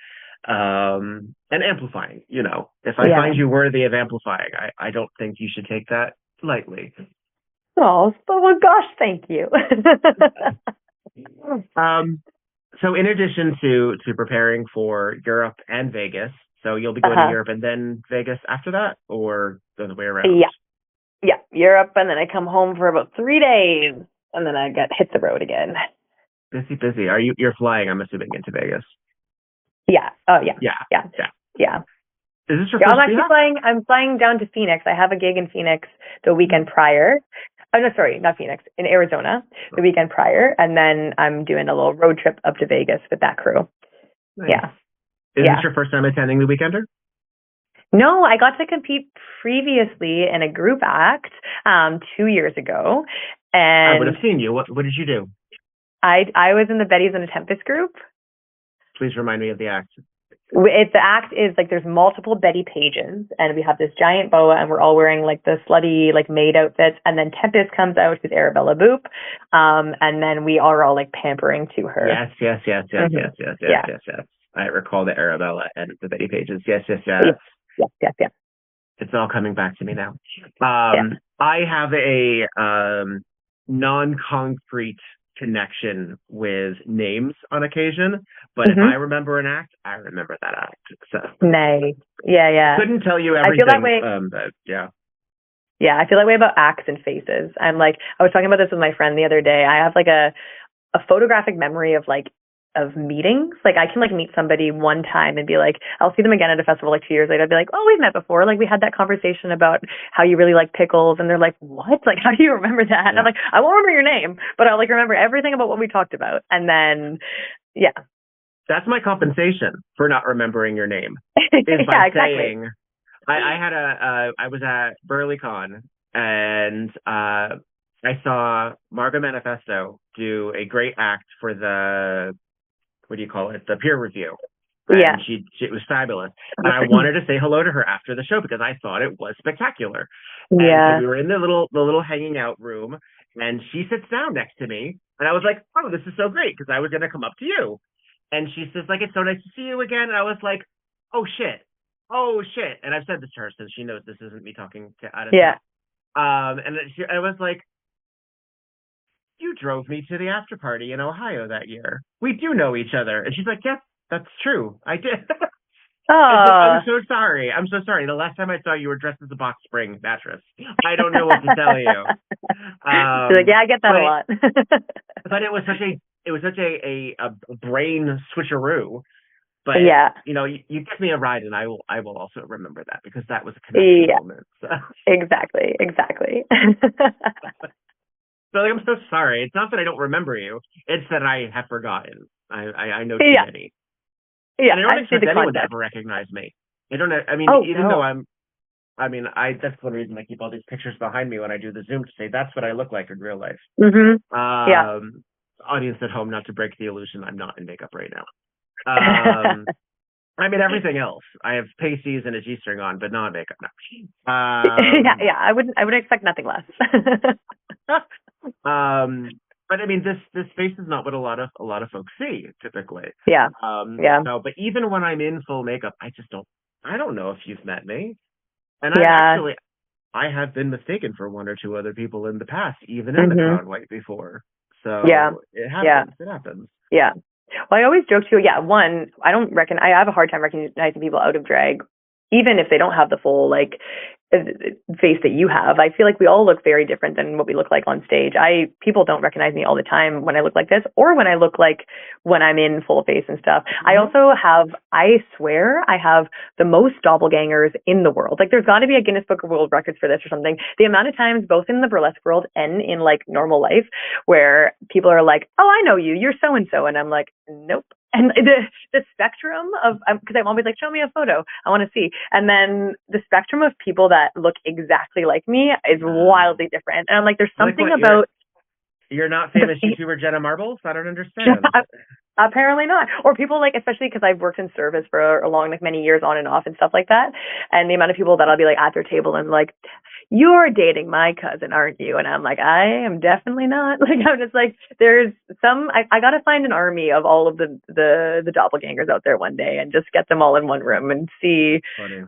and amplifying. You know, if I find you worthy of amplifying, I don't think you should take that lightly. Oh, well, gosh, thank you. So in addition to preparing for Europe and Vegas, so you'll be going to Europe and then Vegas after that, or the other way around? Yeah, Europe, and then I come home for about 3 days, and then I hit the road again. Busy. You're flying, I'm assuming, into Vegas? Yeah. Oh, yeah. Yeah. Is this your first? I'm flying down to Phoenix. I have a gig in Phoenix the weekend prior. Oh, no, sorry, not Phoenix, in Arizona the weekend prior, and then I'm doing a little road trip up to Vegas with that crew. Nice. Yeah. Is this your first time attending the Weekender? No, I got to compete previously in a group act 2 years ago. And I would have seen you. What did you do? I was in the Betties and the Tempest group. Please remind me of the act. The act is like there's multiple Betty pages, and we have this giant boa, and we're all wearing like the slutty like maid outfits, and then Tempest comes out with Arabella Boop, and then we are all like pampering to her. Yes. I recall the Arabella and the Betty pages. Yes. It's all coming back to me now. I have a non-concrete connection with names on occasion, but if I remember an act, I remember that act. So yeah. Couldn't tell you everything. I feel that way. But yeah, I feel that way about acts and faces. I'm like, I was talking about this with my friend the other day. I have like a photographic memory of meetings. Like, I can like meet somebody one time and be like, I'll see them again at a festival like 2 years later. I'd be like, oh, we've met before. Like, we had that conversation about how you really like pickles. And they're like, what? Like, how do you remember that? And I'm like, I won't remember your name, but I'll like remember everything about what we talked about. And then, that's my compensation for not remembering your name. Is by saying, I was at BurlesqueCon, and I saw Margot Manifesto do a great act for the, what do you call it? The peer review. And it was fabulous. And I wanted to say hello to her after the show because I thought it was spectacular. And so we were in the little hanging out room, and she sits down next to me, and I was like, oh, this is so great, because I was going to come up to you. And she says, like, it's so nice to see you again. And I was like, oh shit. And I've said this to her, so she knows this isn't me talking to out of and I was like, you drove me to the after party in Ohio that year. We do know each other. And she's like, yes, that's true. I did. I'm so sorry. The last time I saw you were dressed as a box spring mattress. I don't know what to tell you. She's like, I get that a lot. But it was such a brain switcheroo. But you give me a ride, and I will also remember that, because that was a connection moment. So. Exactly. So I'm so sorry. It's not that I don't remember you. It's that I have forgotten. I know too many. Yeah, and I don't expect anyone to ever recognize me. I don't know. I mean, though that's one reason I keep all these pictures behind me when I do the Zoom, to say that's what I look like in real life. Audience at home, not to break the illusion, I'm not in makeup right now. I mean, everything else. I have pasties and a G-string on, but not makeup. No. I would expect nothing less. But I mean, this face is not what a lot of folks see typically. Yeah. No, but even when I'm in full makeup, I don't know if you've met me. And I have been mistaken for one or two other people in the past, even in the Crown White before. So it happens. It happens. Yeah. Well, I always joke too. Yeah. One, I have a hard time recognizing people out of drag, even if they don't have the full face that you have. I feel like we all look very different than what we look like on stage. People don't recognize me all the time when I look like this, or when I look like when I'm in full face and stuff. I also I swear I have the most doppelgangers in the world. Like, there's got to be a Guinness Book of World Records for this or something. The amount of times, both in the burlesque world and in like normal life, where people are like, "Oh, I know you. You're so and so," and I'm like, "Nope." And the spectrum of, because I'm always like, show me a photo, I want to see. And then the spectrum of people that look exactly like me is wildly different. And I'm like, there's something about... You're not famous YouTuber Jenna Marbles? I don't understand. Apparently not. Or people like, especially because I've worked in service for a long, like many years on and off and stuff like that. And the amount of people that I'll be like at their table and like, "You're dating my cousin, aren't you?" And I'm like, I am definitely not. Like, I'm just like, there's some, I got to find an army of all of the doppelgangers out there one day and just get them all in one room and see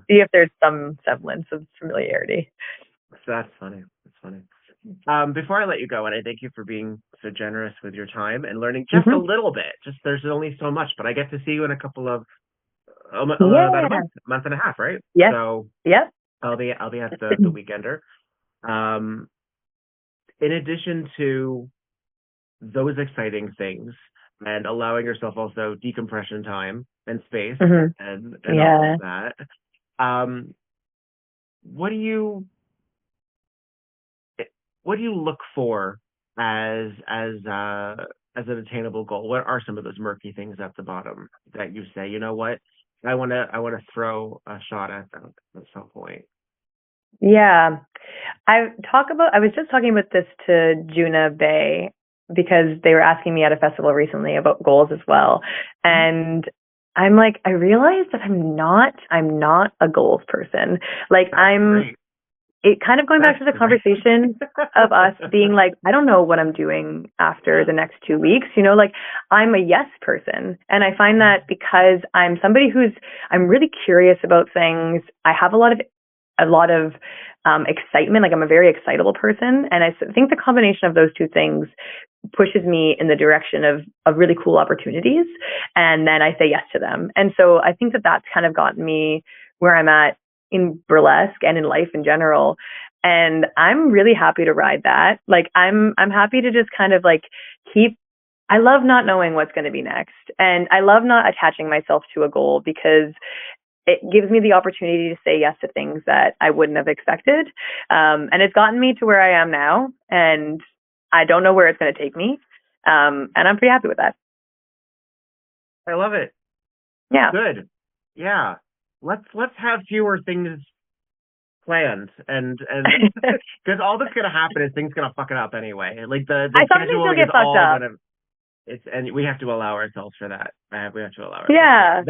if there's some semblance of familiarity. That's funny. That's funny. Before I let you go, and I thank you for being so generous with your time and learning just a little bit. Just there's only so much, but I get to see you in a couple of about a month and a half, right? Yeah. So I'll be at the Weekender. In addition to those exciting things and allowing yourself also decompression time and space and all of that, what do you look for as an attainable goal? What are some of those murky things at the bottom that you say, you know what, I want to throw a shot at them at some point? Yeah. I was just talking about this to Juna Bay because they were asking me at a festival recently about goals as well. And I'm like, I realized that I'm not a goals person. Like, it kind of going back to the conversation of us being like, I don't know what I'm doing after the next 2 weeks. You know, like, I'm a yes person. And I find that because I'm somebody I'm really curious about things. I have a lot of excitement. Like, I'm a very excitable person. And I think the combination of those two things pushes me in the direction of really cool opportunities. And then I say yes to them. And so I think that that's kind of gotten me where I'm at in burlesque and in life in general. And I'm really happy to ride that. Like, I'm happy to just kind of like I love not knowing what's going to be next. And I love not attaching myself to a goal because it gives me the opportunity to say yes to things that I wouldn't have expected. And it's gotten me to where I am now, and I don't know where it's going to take me. And I'm pretty happy with that. I love it. Yeah. Good. Yeah. Let's have fewer things planned, and because all that's gonna happen is things gonna fuck it up anyway. Like the scheduling is all gonna. And we have to allow ourselves for that. We have to allow ourselves. Yeah.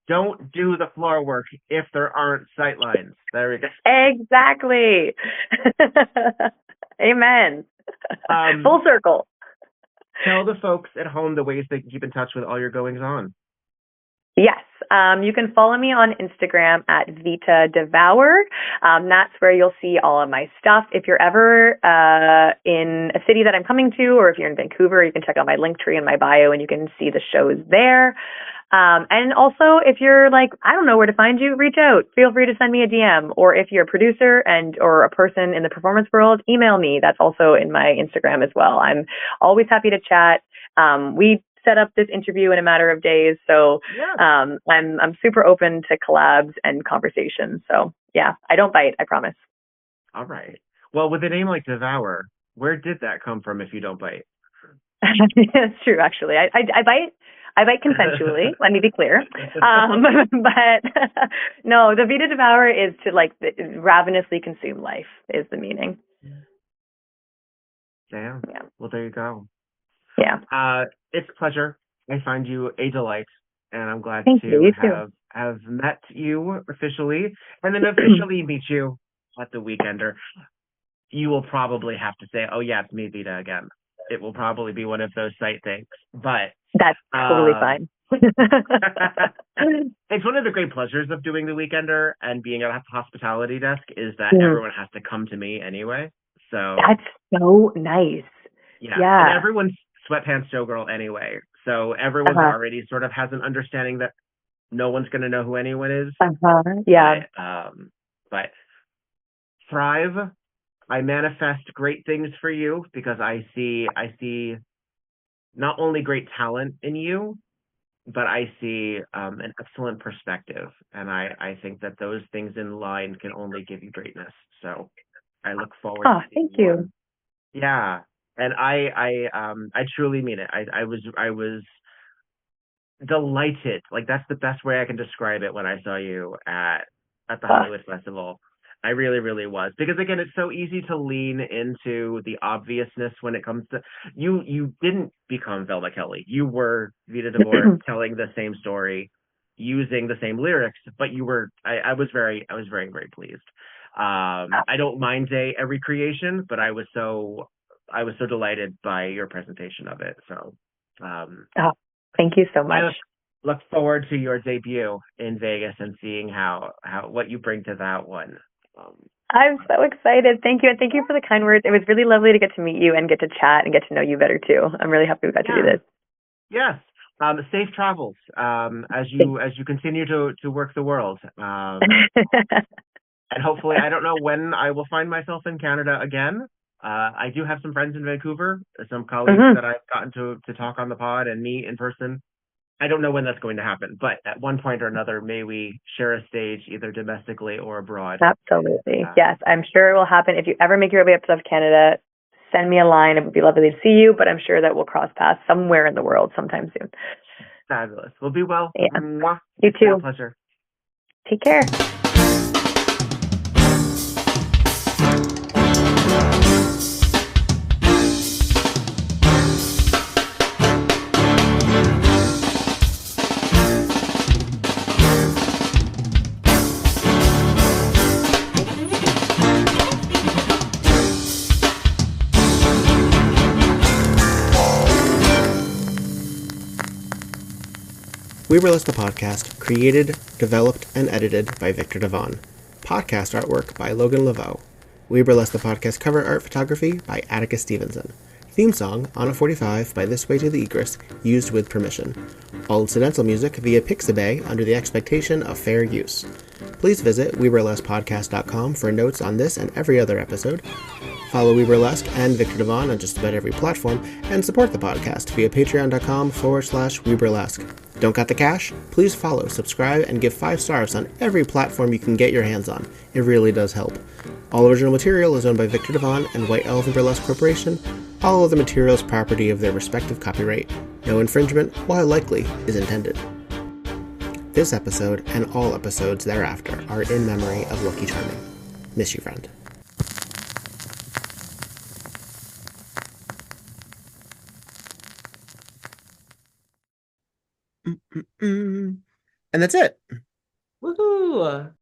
Don't do the floor work if there aren't sight lines. There we go. Exactly. Amen. Full circle. Tell the folks at home the ways they can keep in touch with all your goings on. Yes. You can follow me on Instagram at Vita Devour. That's where you'll see all of my stuff. If you're ever in a city that I'm coming to, or if you're in Vancouver, you can check out my link tree in my bio and you can see the shows there. And also, if you're like, I don't know where to find you, reach out. Feel free to send me a DM. Or if you're a producer or a person in the performance world, email me. That's also in my Instagram as well. I'm always happy to chat. We set up this interview in a matter of days. So I'm super open to collabs and conversations. So yeah, I don't bite, I promise. All right. Well, with a name like Devour, where did that come from if you don't bite? It's true, actually. I bite consensually, let me be clear. But no, the Vita Devour is to like ravenously consume life is the meaning. Damn. Yeah. Well, there you go. Yeah. It's a pleasure. I find you a delight, and I'm glad have met you officially, and then officially meet you at the Weekender. You will probably have to say, "Oh yeah, it's me, Vita, again." it will probably be one of those site things. But that's totally fine. It's one of the great pleasures of doing the Weekender and being at a hospitality desk is that everyone has to come to me anyway. So that's so nice. Yeah. And everyone's sweatpants showgirl anyway. So everyone already sort of has an understanding that no one's going to know who anyone is. Yeah. But thrive. I manifest great things for you because I see not only great talent in you, but I see an excellent perspective. And I think that those things in line can only give you greatness. So I look forward to thank you. Yeah. And I truly mean it. I was delighted. Like, that's the best way I can describe it when I saw you at the Hollywood Festival. I really, really was. Because again, it's so easy to lean into the obviousness when it comes to you didn't become Velma Kelly. You were Vita Devour telling the same story, using the same lyrics, but you were I was very, very pleased. I don't mind a recreation, but I was so delighted by your presentation of it. So thank you so much. I look forward to your debut in Vegas and seeing how what you bring to that one. I'm so excited. Thank you. And thank you for the kind words. It was really lovely to get to meet you and get to chat and get to know you better too. I'm really happy we got to do this. Yes. Safe travels as you continue to work the world. And hopefully, I don't know when I will find myself in Canada again. I do have some friends in Vancouver, some colleagues that I've gotten to talk on the pod and meet in person. I don't know when that's going to happen, but at one point or another, may we share a stage either domestically or abroad. Absolutely. Yes, I'm sure it will happen. If you ever make your way up to Canada, send me a line. It would be lovely to see you, but I'm sure that we'll cross paths somewhere in the world sometime soon. Fabulous. Well, be well. Yeah. Mwah. You too. It's a pleasure. Take care. WEBurlesque the podcast, created, developed, and edited by Viktor Devonne. Podcast artwork by Logan Laveau. WEBurlesque the podcast cover art photography by Atticus Stevenson. Theme song, On a 45 by This Way to the Egress, used with permission. All incidental music via Pixabay under the expectation of fair use. Please visit WeBurlesquePodcast.com for notes on this and every other episode. Follow WeBurlesque and Viktor Devonne on just about every platform, and support the podcast via patreon.com/WeBurlesque. Don't got the cash? Please follow, subscribe, and give 5 stars on every platform you can get your hands on. It really does help. All original material is owned by Viktor Devonne and White Elephant Burlesque Corporation. All other materials property of their respective copyright. No infringement, while likely, is intended. This episode and all episodes thereafter are in memory of Lucky Charming. Miss you, friend. And that's it. Woohoo!